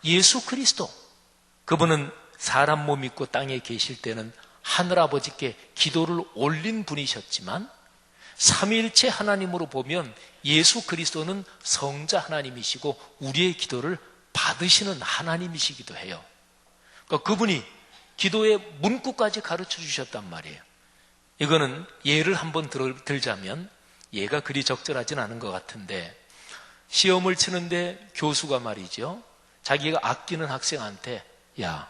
Speaker 2: 예수 그리스도, 그분은 사람 몸 입고 땅에 계실 때는 하늘아버지께 기도를 올린 분이셨지만 삼위일체 하나님으로 보면 예수 그리스도는 성자 하나님이시고 우리의 기도를 받으시는 하나님이시기도 해요. 그러니까 그분이 기도의 문구까지 가르쳐 주셨단 말이에요. 이거는 예를 한번 들자면, 예가 그리 적절하진 않은 것 같은데, 시험을 치는데 교수가 말이죠, 자기가 아끼는 학생한테 야,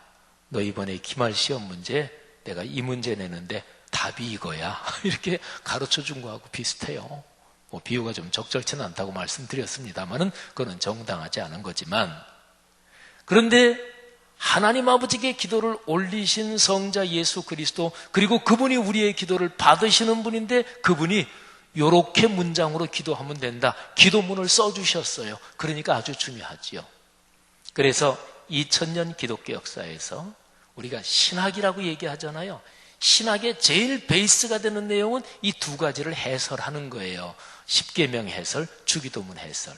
Speaker 2: 너 이번에 기말 시험 문제 내가 이 문제 내는데 답이 이거야 이렇게 가르쳐 준 거하고 비슷해요. 비유가 좀 적절치는 않다고 말씀드렸습니다만은 그건 정당하지 않은 거지만, 그런데 하나님 아버지께 기도를 올리신 성자 예수 그리스도, 그리고 그분이 우리의 기도를 받으시는 분인데 그분이 요렇게 문장으로 기도하면 된다, 기도문을 써주셨어요. 그러니까 아주 중요하지요. 그래서 2000년 기독교 역사에서 우리가 신학이라고 얘기하잖아요. 신학의 제일 베이스가 되는 내용은 이 두 가지를 해설하는 거예요. 십계명 해설, 주기도문 해설.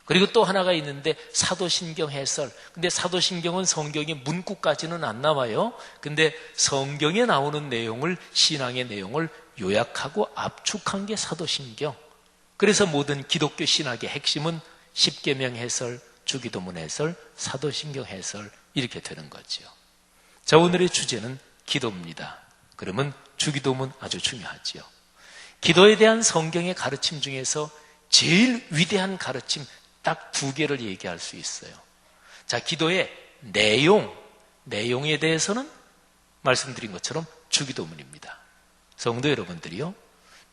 Speaker 2: 그리고 또 하나가 있는데 사도신경 해설. 근데 사도신경은 성경의 문구까지는 안 나와요. 근데 성경에 나오는 내용을, 신앙의 내용을 요약하고 압축한 게 사도신경. 그래서 모든 기독교 신학의 핵심은 십계명 해설, 주기도문 해설, 사도신경 해설, 이렇게 되는 거죠. 자, 오늘의 주제는 기도입니다. 그러면 주기도문 아주 중요하지요. 기도에 대한 성경의 가르침 중에서 제일 위대한 가르침 딱 두 개를 얘기할 수 있어요. 자, 기도의 내용에 대해서는 말씀드린 것처럼 주기도문입니다. 성도 여러분들이요,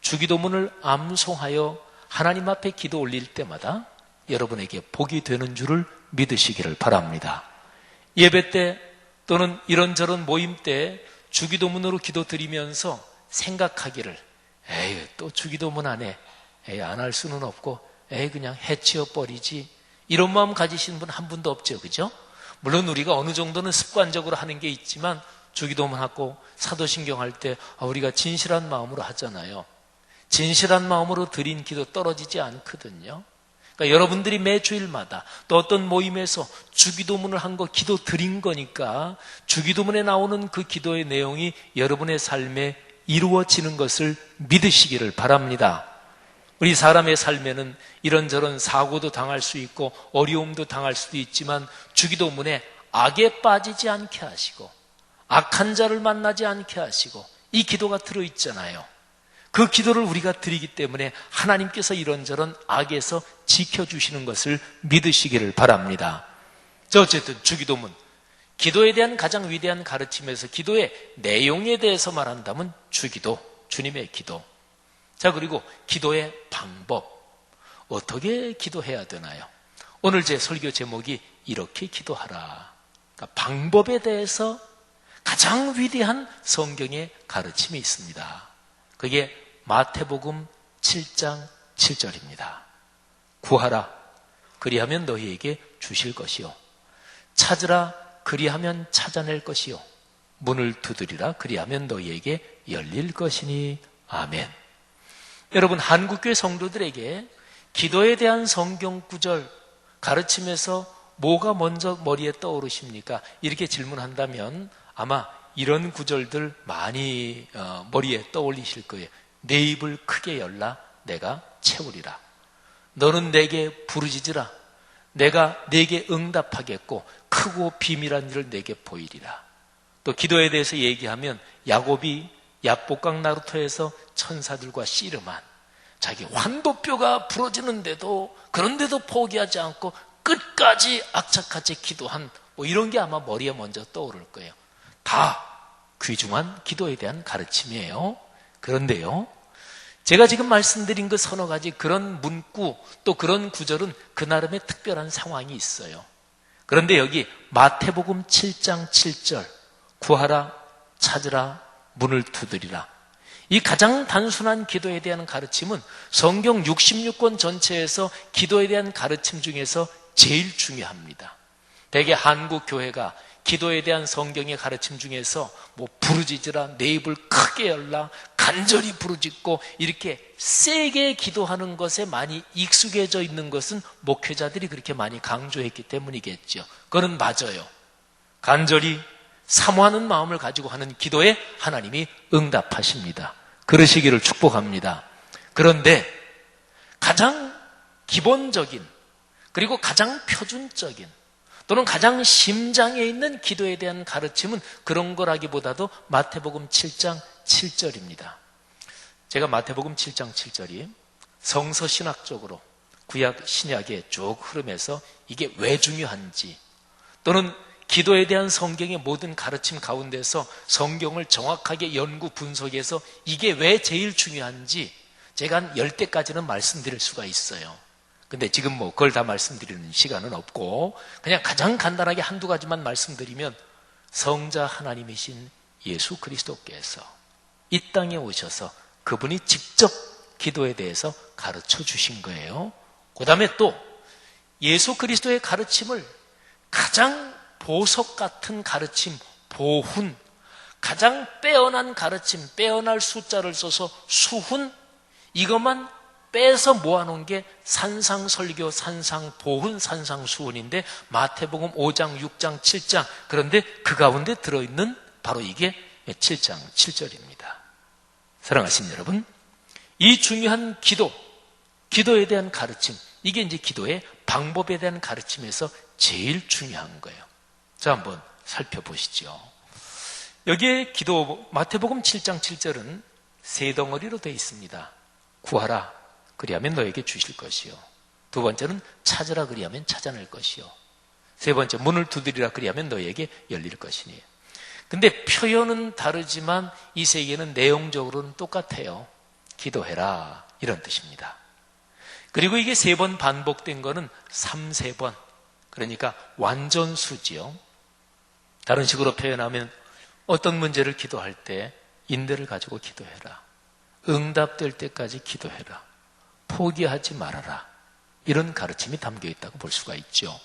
Speaker 2: 주기도문을 암송하여 하나님 앞에 기도 올릴 때마다 여러분에게 복이 되는 줄을 믿으시기를 바랍니다. 예배 때 또는 이런저런 모임 때 주기도문으로 기도드리면서 생각하기를, 에이, 또 주기도문 안 해. 에이, 안 할 수는 없고, 에이, 그냥 해치워버리지. 이런 마음 가지시는 분 한 분도 없죠. 그죠? 물론 우리가 어느 정도는 습관적으로 하는 게 있지만, 주기도문 하고 사도신경 할 때 우리가 진실한 마음으로 하잖아요. 진실한 마음으로 드린 기도 떨어지지 않거든요. 그러니까 여러분들이 매 주일마다 또 어떤 모임에서 주기도문을 한 거 기도 드린 거니까 주기도문에 나오는 그 기도의 내용이 여러분의 삶에 이루어지는 것을 믿으시기를 바랍니다. 우리 사람의 삶에는 이런저런 사고도 당할 수 있고 어려움도 당할 수도 있지만 주기도문에 악에 빠지지 않게 하시고 악한 자를 만나지 않게 하시고 이 기도가 들어있잖아요. 그 기도를 우리가 드리기 때문에 하나님께서 이런저런 악에서 지켜주시는 것을 믿으시기를 바랍니다. 자, 어쨌든 주기도문, 기도에 대한 가장 위대한 가르침에서 기도의 내용에 대해서 말한다면 주기도, 주님의 기도. 자, 그리고 기도의 방법, 어떻게 기도해야 되나요? 오늘 제 설교 제목이 이렇게 기도하라. 그러니까 방법에 대해서 가장 위대한 성경의 가르침이 있습니다. 그게 마태복음 7장 7절입니다. 구하라, 그리하면 너희에게 주실 것이요. 찾으라, 그리하면 찾아낼 것이요. 문을 두드리라, 그리하면 너희에게 열릴 것이니. 아멘. 여러분, 한국교회 성도들에게 기도에 대한 성경 구절 가르침에서 뭐가 먼저 머리에 떠오르십니까? 이렇게 질문한다면 아마 이런 구절들 많이 머리에 떠올리실 거예요. 내 입을 크게 열라, 내가 채우리라. 너는 내게 부르짖으라, 내가 내게 응답하겠고 크고 비밀한 일을 내게 보이리라. 또 기도에 대해서 얘기하면 야곱이 야복강 나루터에서 천사들과 씨름한 자기 환도뼈가 부러지는데도 그런데도 포기하지 않고 끝까지 악착같이 기도한 이런 게 아마 머리에 먼저 떠오를 거예요. 다 귀중한 기도에 대한 가르침이에요. 그런데요, 제가 지금 말씀드린 그 서너 가지 그런 문구 또 그런 구절은 그 나름의 특별한 상황이 있어요. 그런데 여기 마태복음 7장 7절 구하라, 찾으라, 문을 두드리라, 이 가장 단순한 기도에 대한 가르침은 성경 66권 전체에서 기도에 대한 가르침 중에서 제일 중요합니다. 대개 한국 교회가 기도에 대한 성경의 가르침 중에서 부르짖으라, 내 입을 크게 열라, 간절히 부르짖고 이렇게 세게 기도하는 것에 많이 익숙해져 있는 것은 목회자들이 그렇게 많이 강조했기 때문이겠죠. 그건 맞아요. 간절히 사모하는 마음을 가지고 하는 기도에 하나님이 응답하십니다. 그러시기를 축복합니다. 그런데 가장 기본적인 그리고 가장 표준적인 또는 가장 심장에 있는 기도에 대한 가르침은 그런 거라기보다도 마태복음 7장 7절입니다. 제가 마태복음 7장 7절이 성서신학적으로 구약 신약의 쭉 흐름에서 이게 왜 중요한지 또는 기도에 대한 성경의 모든 가르침 가운데서 성경을 정확하게 연구 분석해서 이게 왜 제일 중요한지 제가 한 10대까지는 말씀드릴 수가 있어요. 근데 지금 그걸 다 말씀드리는 시간은 없고 그냥 가장 간단하게 한두 가지만 말씀드리면 성자 하나님이신 예수 그리스도께서 이 땅에 오셔서 그분이 직접 기도에 대해서 가르쳐 주신 거예요. 그 다음에 또 예수 그리스도의 가르침을 가장 보석 같은 가르침, 보훈, 가장 빼어난 가르침, 빼어날 숫자를 써서 수훈, 이것만 빼서 모아놓은 게 산상설교, 산상보훈, 산상수훈인데 마태복음 5장, 6장, 7장, 그런데 그 가운데 들어있는 바로 이게 7장 7절입니다. 사랑하신 여러분, 이 중요한 기도에 대한 가르침, 이게 이제 기도의 방법에 대한 가르침에서 제일 중요한 거예요. 자, 한번 살펴보시죠. 여기에 기도, 마태복음 7장 7절은 세 덩어리로 되어 있습니다. 구하라, 그리하면 너에게 주실 것이요. 두 번째는 찾으라, 그리하면 찾아낼 것이요. 세 번째, 문을 두드리라, 그리하면 너에게 열릴 것이니. 근데 표현은 다르지만 이 세 개는 내용적으로는 똑같아요. 기도해라, 이런 뜻입니다. 그리고 이게 3번 반복된 거는 3번. 그러니까 완전수지요. 다른 식으로 표현하면 어떤 문제를 기도할 때 인내를 가지고 기도해라. 응답될 때까지 기도해라. 포기하지 말아라. 이런 가르침이 담겨 있다고 볼 수가 있죠.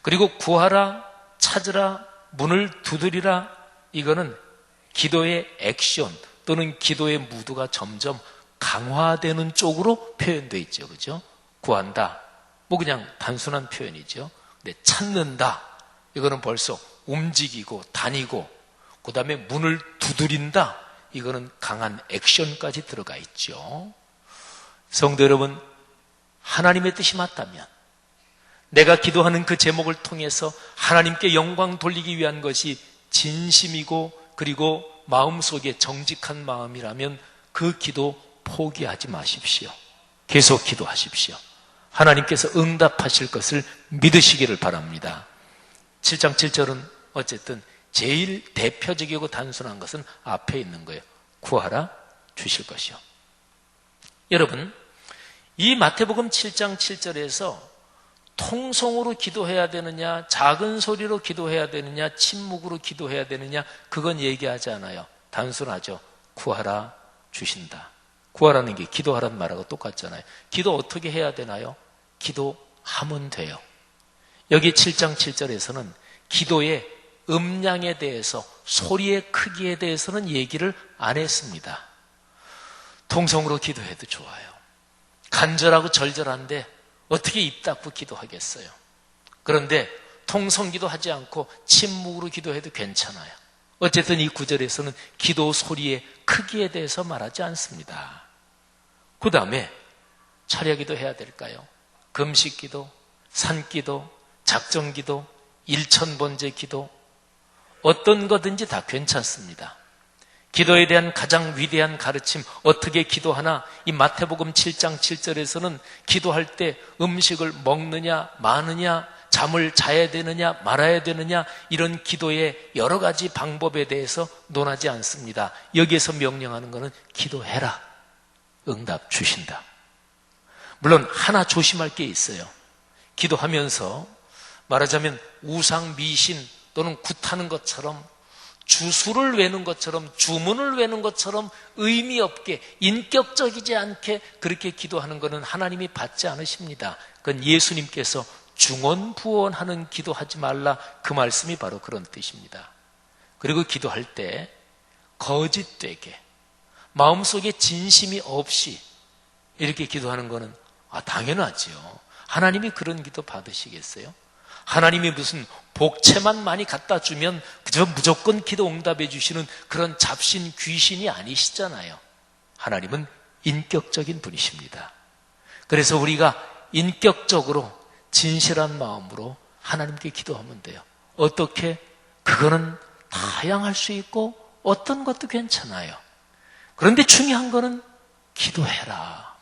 Speaker 2: 그리고 구하라, 찾으라, 문을 두드리라. 이거는 기도의 액션 또는 기도의 무드가 점점 강화되는 쪽으로 표현되어 있죠. 그죠? 구한다. 그냥 단순한 표현이죠. 근데 찾는다. 이거는 벌써 움직이고 다니고, 그 다음에 문을 두드린다. 이거는 강한 액션까지 들어가 있죠. 성도 여러분, 하나님의 뜻이 맞다면, 내가 기도하는 그 제목을 통해서 하나님께 영광 돌리기 위한 것이 진심이고 그리고 마음속에 정직한 마음이라면 그 기도 포기하지 마십시오. 계속 기도하십시오. 하나님께서 응답하실 것을 믿으시기를 바랍니다. 7장 7절은 어쨌든 제일 대표적이고 단순한 것은 앞에 있는 거예요. 구하라 주실 것이요. 여러분, 이 마태복음 7장 7절에서 통성으로 기도해야 되느냐, 작은 소리로 기도해야 되느냐, 침묵으로 기도해야 되느냐, 그건 얘기하지 않아요. 단순하죠. 구하라 주신다. 구하라는 게 기도하라는 말하고 똑같잖아요. 기도 어떻게 해야 되나요? 기도하면 돼요. 여기 7장 7절에서는 기도의 음량에 대해서, 소리의 크기에 대해서는 얘기를 안 했습니다. 통성으로 기도해도 좋아요. 간절하고 절절한데 어떻게 입 닫고 기도하겠어요? 그런데 통성기도 하지 않고 침묵으로 기도해도 괜찮아요. 어쨌든 이 구절에서는 기도 소리의 크기에 대해서 말하지 않습니다. 그 다음에 철야기도 해야 될까요? 금식기도, 산기도, 작정기도, 일천번제 기도, 어떤 거든지 다 괜찮습니다. 기도에 대한 가장 위대한 가르침, 어떻게 기도하나? 이 마태복음 7장 7절에서는 기도할 때 음식을 먹느냐 마느냐, 잠을 자야 되느냐 말아야 되느냐, 이런 기도의 여러 가지 방법에 대해서 논하지 않습니다. 여기에서 명령하는 것은 기도해라, 응답 주신다. 물론 하나 조심할 게 있어요. 기도하면서 말하자면 우상 미신 또는 굿하는 것처럼, 주수를 외는 것처럼, 주문을 외는 것처럼 의미 없게, 인격적이지 않게 그렇게 기도하는 것은 하나님이 받지 않으십니다. 그건 예수님께서 중언부언하는 기도하지 말라, 그 말씀이 바로 그런 뜻입니다. 그리고 기도할 때 거짓되게, 마음속에 진심이 없이 이렇게 기도하는 것은 당연하지요. 하나님이 그런 기도 받으시겠어요? 하나님이 무슨 복채만 많이 갖다 주면 그저 무조건 기도 응답해 주시는 그런 잡신 귀신이 아니시잖아요. 하나님은 인격적인 분이십니다. 그래서 우리가 인격적으로 진실한 마음으로 하나님께 기도하면 돼요. 어떻게? 그거는 다양할 수 있고 어떤 것도 괜찮아요. 그런데 중요한 거는 기도해라.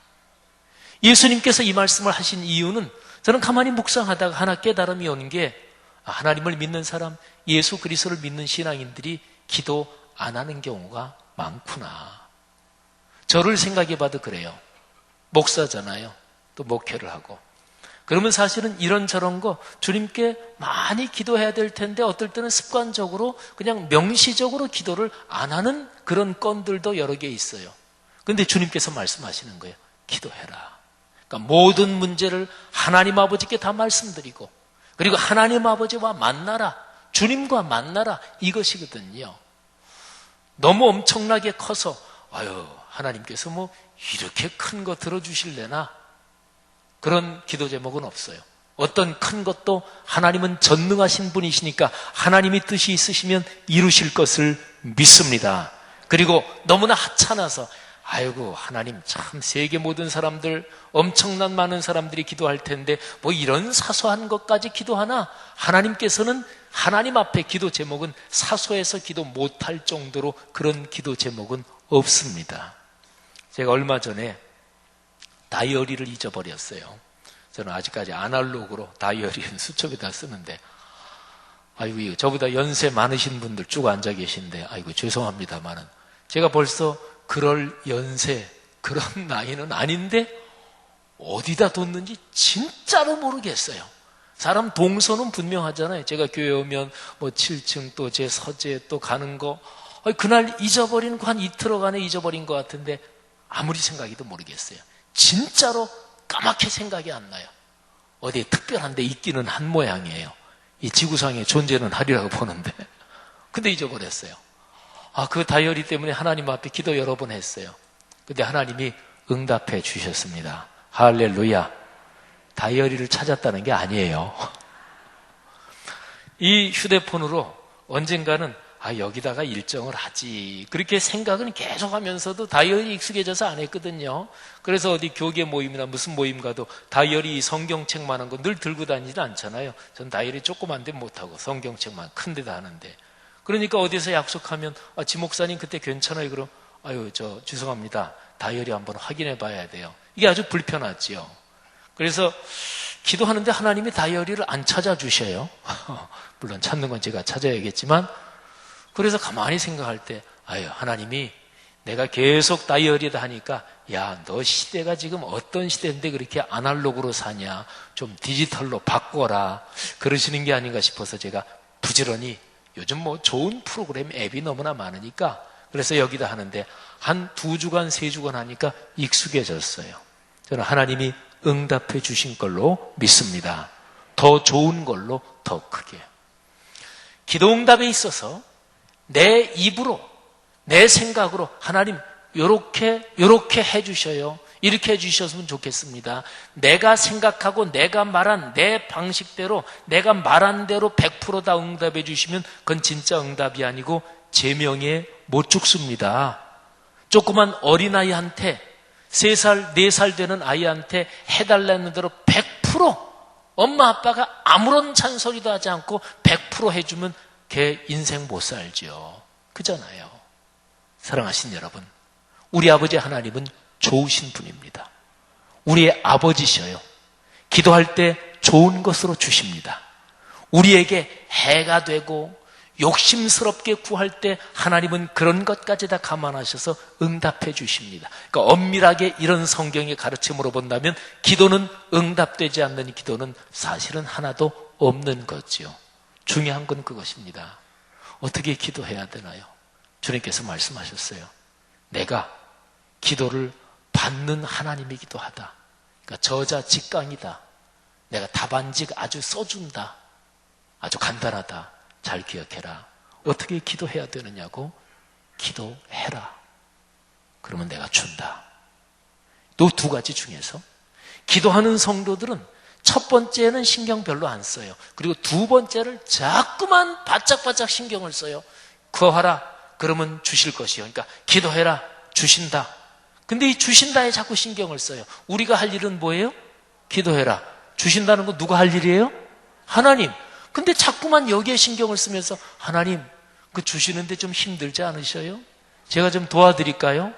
Speaker 2: 예수님께서 이 말씀을 하신 이유는 저는 가만히 묵상하다가 하나 깨달음이 오는 게, 하나님을 믿는 사람, 예수 그리스도를 믿는 신앙인들이 기도 안 하는 경우가 많구나. 저를 생각해 봐도 그래요. 목사잖아요. 또 목회를 하고. 그러면 사실은 이런저런 거 주님께 많이 기도해야 될 텐데 어떨 때는 습관적으로 그냥 명시적으로 기도를 안 하는 그런 건들도 여러 개 있어요. 그런데 주님께서 말씀하시는 거예요. 기도해라. 그러니까 모든 문제를 하나님 아버지께 다 말씀드리고, 그리고 하나님 아버지와 만나라, 주님과 만나라, 이것이거든요. 너무 엄청나게 커서 하나님께서 뭐 이렇게 큰 거 들어주실래나, 그런 기도 제목은 없어요. 어떤 큰 것도 하나님은 전능하신 분이시니까 하나님이 뜻이 있으시면 이루실 것을 믿습니다. 그리고 너무나 하찮아서 하나님 참 세계 모든 사람들, 엄청난 많은 사람들이 기도할 텐데 뭐 이런 사소한 것까지 기도하나? 하나님께서는 하나님 앞에 기도 제목은 사소해서 기도 못할 정도로 그런 기도 제목은 없습니다. 제가 얼마 전에 다이어리를 잊어버렸어요. 저는 아직까지 아날로그로 다이어리는 수첩에다 쓰는데, 저보다 연세 많으신 분들 쭉 앉아 계신데, 죄송합니다만은 제가 벌써 그럴 연세, 그런 나이는 아닌데 어디다 뒀는지 진짜로 모르겠어요. 사람 동선은 분명하잖아요. 제가 교회 오면 뭐 7층 또 제 서재 또 가는 거, 그날 잊어버린 거 한 이틀 안에 잊어버린 것 같은데 아무리 생각해도 모르겠어요. 진짜로 까맣게 생각이 안 나요. 어디에 특별한 데 있기는 한 모양이에요. 이 지구상에 존재는 하리라고 보는데, 근데 잊어버렸어요. 그 다이어리 때문에 하나님 앞에 기도 여러 번 했어요. 근데 하나님이 응답해 주셨습니다. 할렐루야. 다이어리를 찾았다는 게 아니에요. 이 휴대폰으로 언젠가는 여기다가 일정을 하지. 그렇게 생각은 계속 하면서도 다이어리 익숙해져서 안 했거든요. 그래서 어디 교계 모임이나 무슨 모임 가도 다이어리 성경책만한 거 늘 들고 다니진 않잖아요. 전 다이어리 조그만데 못하고 성경책만 큰 데다 하는데. 그러니까 어디서 약속하면 지목사님 그때 괜찮아요. 그럼 죄송합니다. 다이어리 한번 확인해 봐야 돼요. 이게 아주 불편하지요. 그래서 기도하는데 하나님이 다이어리를 안 찾아주셔요. 물론 찾는 건 제가 찾아야겠지만, 그래서 가만히 생각할 때 하나님이 내가 계속 다이어리다 하니까 너 시대가 지금 어떤 시대인데 그렇게 아날로그로 사냐, 좀 디지털로 바꿔라 그러시는 게 아닌가 싶어서 제가 부지런히, 요즘 좋은 프로그램 앱이 너무나 많으니까, 그래서 여기다 하는데 한 2주간 3주간 하니까 익숙해졌어요. 저는 하나님이 응답해 주신 걸로 믿습니다. 더 좋은 걸로 더 크게. 기도 응답에 있어서 내 입으로, 내 생각으로 하나님 요렇게 해주셔요. 이렇게 해주셨으면 좋겠습니다. 내가 생각하고 내가 말한 내 방식대로, 내가 말한 대로 100% 다 응답해 주시면 그건 진짜 응답이 아니고 제명에 못 죽습니다. 조그만 어린아이한테 3살, 4살 되는 아이한테 해달라는 대로 100% 엄마 아빠가 아무런 잔소리도 하지 않고 100% 해주면 걔 인생 못 살죠. 그잖아요. 사랑하신 여러분, 우리 아버지 하나님은 좋으신 분입니다. 우리의 아버지셔요. 기도할 때 좋은 것으로 주십니다. 우리에게 해가 되고 욕심스럽게 구할 때 하나님은 그런 것까지 다 감안하셔서 응답해 주십니다. 그러니까 엄밀하게 이런 성경의 가르침으로 본다면 기도는 응답되지 않는 기도는 사실은 하나도 없는 거지요. 중요한 건 그것입니다. 어떻게 기도해야 되나요? 주님께서 말씀하셨어요. 내가 기도를 받는 하나님이기도 하다. 그러니까 저자직강이다. 내가 답안직 아주 써준다. 아주 간단하다. 잘 기억해라. 어떻게 기도해야 되느냐고? 기도해라. 그러면 내가 준다. 또 2가지 중에서 기도하는 성도들은 첫 번째는 신경 별로 안 써요. 그리고 2번째를 자꾸만 바짝바짝 신경을 써요. 구하라. 그러면 주실 것이요. 그러니까 기도해라. 주신다. 근데 이 주신다에 자꾸 신경을 써요. 우리가 할 일은 뭐예요? 기도해라. 주신다는 건 누가 할 일이에요? 하나님. 근데 자꾸만 여기에 신경을 쓰면서 하나님, 그 주시는데 좀 힘들지 않으셔요? 제가 좀 도와드릴까요?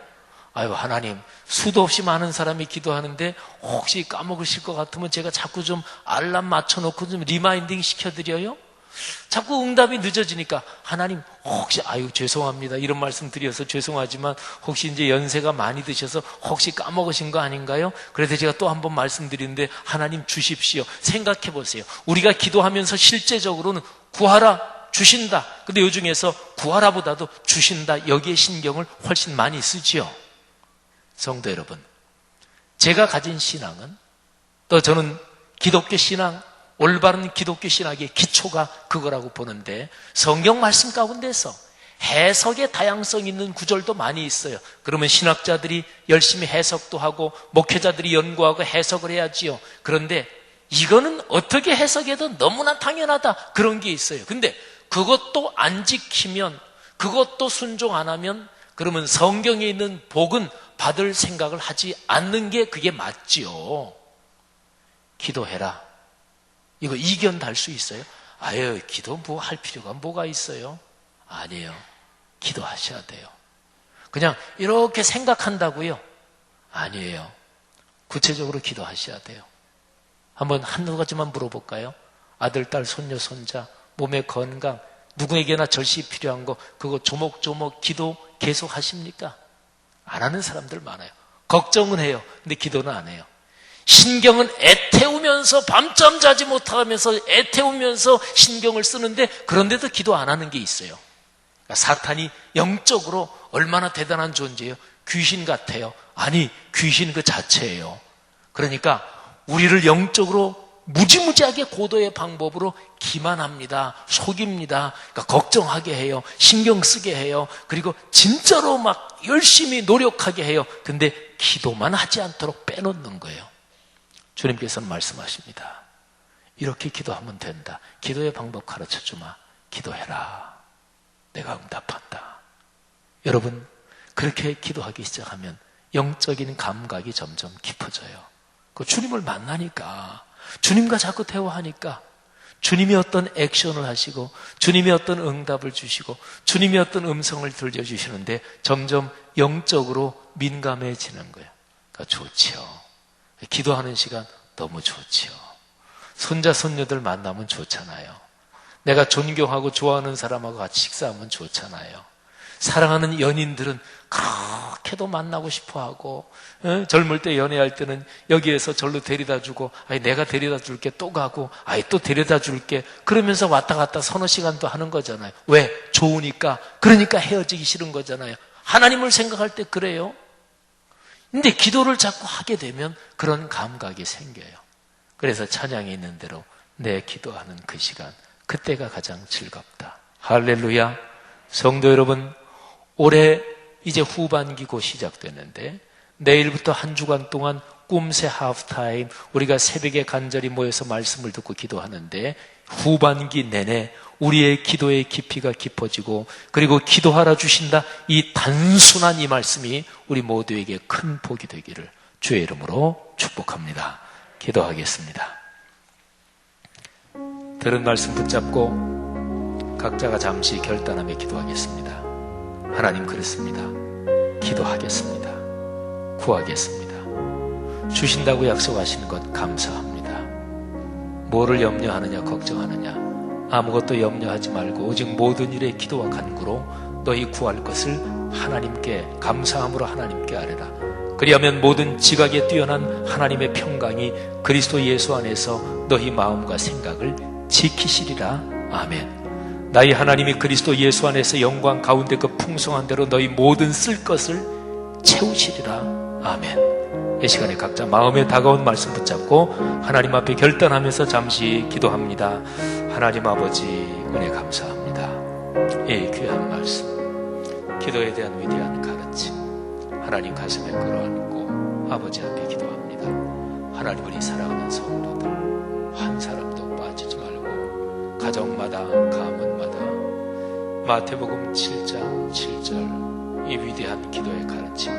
Speaker 2: 하나님, 수도 없이 많은 사람이 기도하는데 혹시 까먹으실 것 같으면 제가 자꾸 좀 알람 맞춰놓고 좀 리마인딩 시켜드려요? 자꾸 응답이 늦어지니까 하나님 혹시 죄송합니다 이런 말씀 드려서 죄송하지만 혹시 이제 연세가 많이 드셔서 혹시 까먹으신 거 아닌가요? 그래서 제가 또 한 번 말씀드리는데 하나님 주십시오. 생각해 보세요. 우리가 기도하면서 실제적으로는 구하라 주신다. 근데 이 중에서 구하라보다도 주신다 여기에 신경을 훨씬 많이 쓰지요. 성도 여러분, 제가 가진 신앙은, 또 저는 기독교 신앙, 올바른 기독교 신학의 기초가 그거라고 보는데, 성경 말씀 가운데서 해석의 다양성 있는 구절도 많이 있어요. 그러면 신학자들이 열심히 해석도 하고 목회자들이 연구하고 해석을 해야지요. 그런데 이거는 어떻게 해석해도 너무나 당연하다 그런 게 있어요. 근데 그것도 안 지키면, 그것도 순종 안 하면 그러면 성경에 있는 복은 받을 생각을 하지 않는 게 그게 맞지요. 기도해라. 이거 이견 달 수 있어요? 기도 뭐 할 필요가 뭐가 있어요? 아니에요. 기도하셔야 돼요. 그냥 이렇게 생각한다고요? 아니에요. 구체적으로 기도하셔야 돼요. 한번 한두 가지만 물어볼까요? 아들, 딸, 손녀, 손자, 몸의 건강, 누구에게나 절시 필요한 거 그거 조목조목 기도 계속 하십니까? 안 하는 사람들 많아요. 걱정은 해요. 근데 기도는 안 해요. 신경은 애태우면서 밤잠 자지 못하면서 애태우면서 신경을 쓰는데 그런데도 기도 안 하는 게 있어요. 그러니까 사탄이 영적으로 얼마나 대단한 존재예요? 귀신 같아요. 아니, 귀신 그 자체예요. 그러니까 우리를 영적으로 무지무지하게 고도의 방법으로 기만합니다. 속입니다. 그러니까 걱정하게 해요. 신경 쓰게 해요. 그리고 진짜로 막 열심히 노력하게 해요. 근데 기도만 하지 않도록 빼놓는 거예요. 주님께서는 말씀하십니다. 이렇게 기도하면 된다. 기도의 방법 가르쳐주마. 기도해라. 내가 응답한다. 여러분, 그렇게 기도하기 시작하면 영적인 감각이 점점 깊어져요. 그 주님을 만나니까, 주님과 자꾸 대화하니까 주님이 어떤 액션을 하시고 주님이 어떤 응답을 주시고 주님이 어떤 음성을 들려주시는데 점점 영적으로 민감해지는 거예요. 그러니까 좋지요. 기도하는 시간 너무 좋지요. 손자 손녀들 만나면 좋잖아요. 내가 존경하고 좋아하는 사람하고 같이 식사하면 좋잖아요. 사랑하는 연인들은 그렇게도 만나고 싶어하고, 젊을 때 연애할 때는 여기에서 절로 데려다 주고, 내가 데려다 줄게, 또 가고, 또 데려다 줄게, 그러면서 왔다 갔다 서너 시간도 하는 거잖아요. 왜? 좋으니까. 그러니까 헤어지기 싫은 거잖아요. 하나님을 생각할 때 그래요. 근데 기도를 자꾸 하게 되면 그런 감각이 생겨요. 그래서 찬양이 있는 대로 내 기도하는 그 시간, 그때가 가장 즐겁다. 할렐루야. 성도 여러분, 올해 이제 후반기 곧 시작되는데 내일부터 한 주간 동안 꿈새 하프타임, 우리가 새벽에 간절히 모여서 말씀을 듣고 기도하는데 후반기 내내 우리의 기도의 깊이가 깊어지고, 그리고 기도하라 주신다, 이 단순한 이 말씀이 우리 모두에게 큰 복이 되기를 주의 이름으로 축복합니다. 기도하겠습니다. 들은 말씀 붙잡고 각자가 잠시 결단하며 기도하겠습니다. 하나님, 그렇습니다. 기도하겠습니다. 구하겠습니다. 주신다고 약속하시는 것 감사합니다. 뭐를 염려하느냐 걱정하느냐 아무것도 염려하지 말고 오직 모든 일에 기도와 간구로 너희 구할 것을 하나님께 감사함으로 하나님께 아뢰라. 그리하면 모든 지각에 뛰어난 하나님의 평강이 그리스도 예수 안에서 너희 마음과 생각을 지키시리라. 아멘. 나의 하나님이 그리스도 예수 안에서 영광 가운데 그 풍성한 대로 너희 모든 쓸 것을 채우시리라. 아멘. 이 시간에 각자 마음에 다가온 말씀 붙잡고 하나님 앞에 결단하면서 잠시 기도합니다. 하나님 아버지, 은혜 감사합니다. 이 귀한 말씀, 기도에 대한 위대한 가르침, 하나님 가슴에 끌어안고 아버지 앞에 기도합니다. 하나님, 우리 사랑하는 성도들 한 사람도 빠지지 말고 가정마다 가문마다 마태복음 7장 7절 이 위대한 기도의 가르침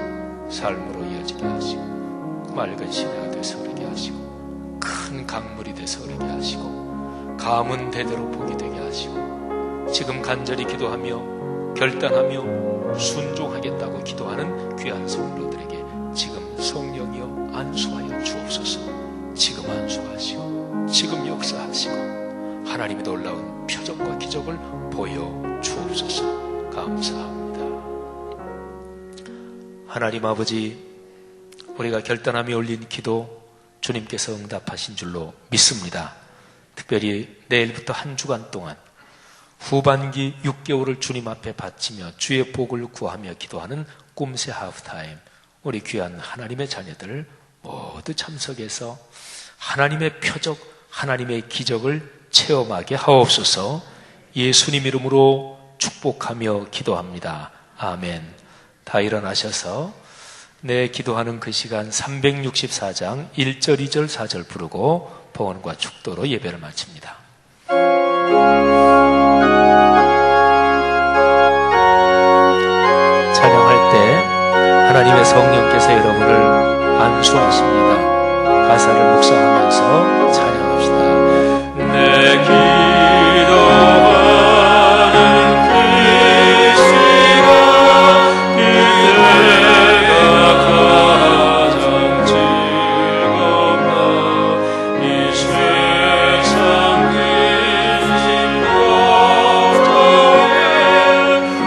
Speaker 2: 삶으로 이어지게 하시고 맑은 시내가 되서 흐르게 하시고 큰 강물이 되서 흐르게 하시고 가문 대대로 복이 되게 하시고 지금 간절히 기도하며 결단하며 순종하겠다고 기도하는 귀한 성도들에게 지금 성령이여 안수하여 주옵소서. 지금 안수하시고 지금 역사하시고 하나님의 놀라운 표적과 기적을 보여 주옵소서. 감사합니다. 하나님 아버지, 우리가 결단하며 올린 기도 주님께서 응답하신 줄로 믿습니다. 특별히 내일부터 한 주간 동안 후반기 6개월을 주님 앞에 바치며 주의 복을 구하며 기도하는 꿈새 하프타임, 우리 귀한 하나님의 자녀들 모두 참석해서 하나님의 표적, 하나님의 기적을 체험하게 하옵소서. 예수님 이름으로 축복하며 기도합니다. 아멘. 다 일어나셔서 내 기도하는 그 시간 364장 1절, 2절, 4절 부르고 봉헌과 축도로 예배를 마칩니다. 찬양할 때 하나님의 성령께서 여러분을 안수하십니다. 가사를 묵상하면서 찬양합시다.
Speaker 3: 내 기도하는 그 시간 그대가 가장 즐겁다. 이 세상 근심 걱정에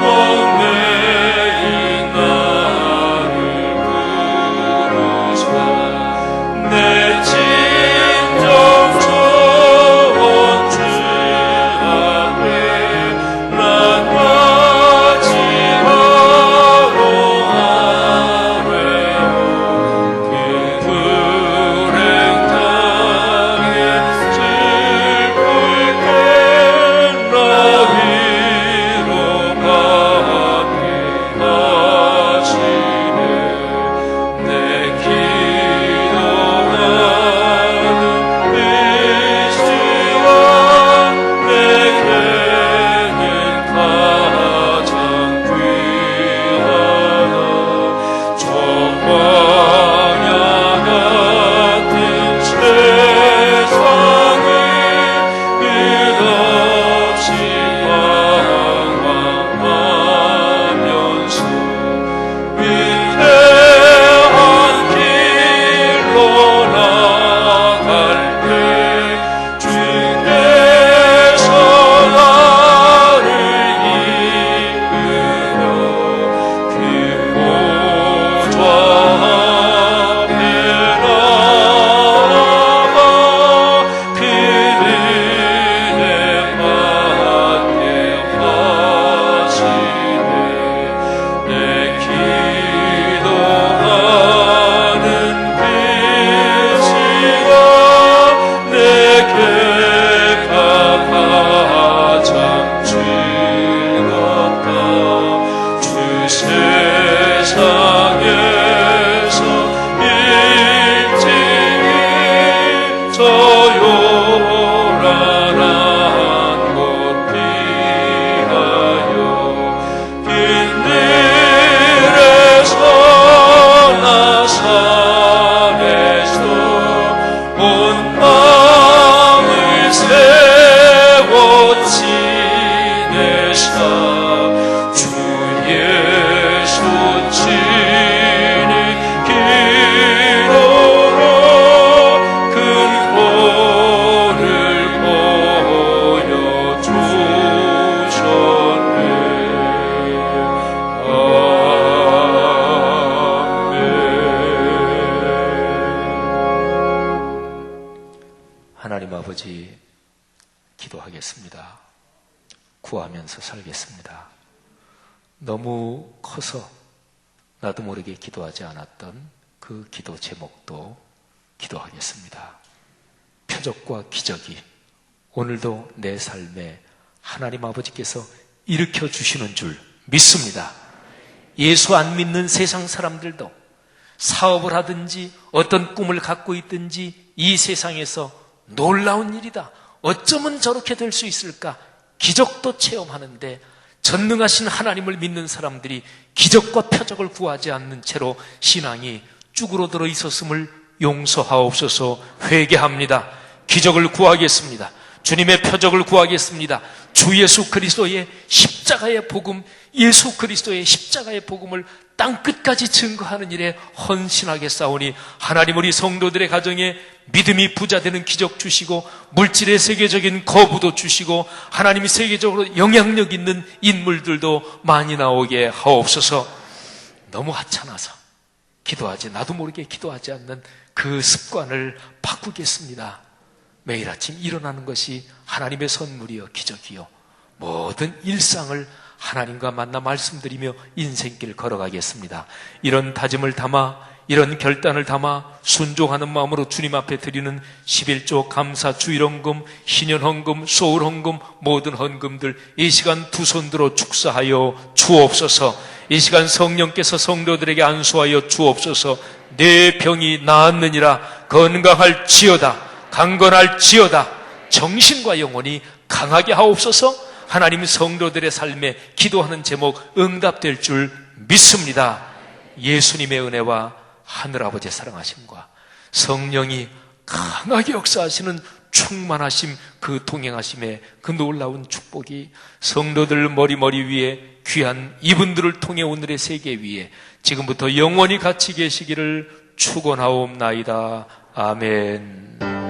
Speaker 3: 얽매인 나를 부르사 내 진정 세상에서 일찍이 저요란한 곳 피하여 빈들에서 나사렛에서 온 마음을 세워 지내사 주 예수 친히 기도로 큰 권을 보여주셨네.
Speaker 2: 하나님 아버지, 기도하겠습니다. 구하면서 살겠습니다. 너무 커서 나도 모르게 기도하지 않았던 그 기도 제목도 기도하겠습니다. 표적과 기적이 오늘도 내 삶에 하나님 아버지께서 일으켜 주시는 줄 믿습니다. 예수 안 믿는 세상 사람들도 사업을 하든지 어떤 꿈을 갖고 있든지 이 세상에서 놀라운 일이다, 어쩌면 저렇게 될 수 있을까, 기적도 체험하는데 전능하신 하나님을 믿는 사람들이 기적과 표적을 구하지 않는 채로 신앙이 쭈그러들어 있었음을 용서하옵소서. 회개합니다. 기적을 구하겠습니다. 주님의 표적을 구하겠습니다. 주 예수 그리스도의 십자가의 복음, 예수 그리스도의 십자가의 복음을 땅끝까지 증거하는 일에 헌신하게 싸우니 하나님 우리 성도들의 가정에 믿음이 부자되는 기적 주시고 물질의 세계적인 거부도 주시고 하나님이 세계적으로 영향력 있는 인물들도 많이 나오게 하옵소서. 너무 하찮아서 기도하지, 나도 모르게 기도하지 않는 그 습관을 바꾸겠습니다. 매일 아침 일어나는 것이 하나님의 선물이요 기적이요, 모든 일상을 하나님과 만나 말씀드리며 인생길 걸어가겠습니다. 이런 다짐을 담아, 이런 결단을 담아 순종하는 마음으로 주님 앞에 드리는 11조 감사 주일헌금, 희년헌금, 소울헌금, 모든 헌금들 이 시간 두 손 들어 축사하여 주옵소서. 이 시간 성령께서 성도들에게 안수하여 주옵소서. 내 병이 나았느니라. 건강할지어다. 강건할지어다. 정신과 영혼이 강하게 하옵소서. 하나님 성도들의 삶에 기도하는 제목 응답될 줄 믿습니다. 예수님의 은혜와 하늘아버지의 사랑하심과 성령이 강하게 역사하시는 충만하심, 그 동행하심의 그 놀라운 축복이 성도들 머리 위에 귀한 이분들을 통해 오늘의 세계 위에 지금부터 영원히 같이 계시기를 축원하옵나이다. 아멘.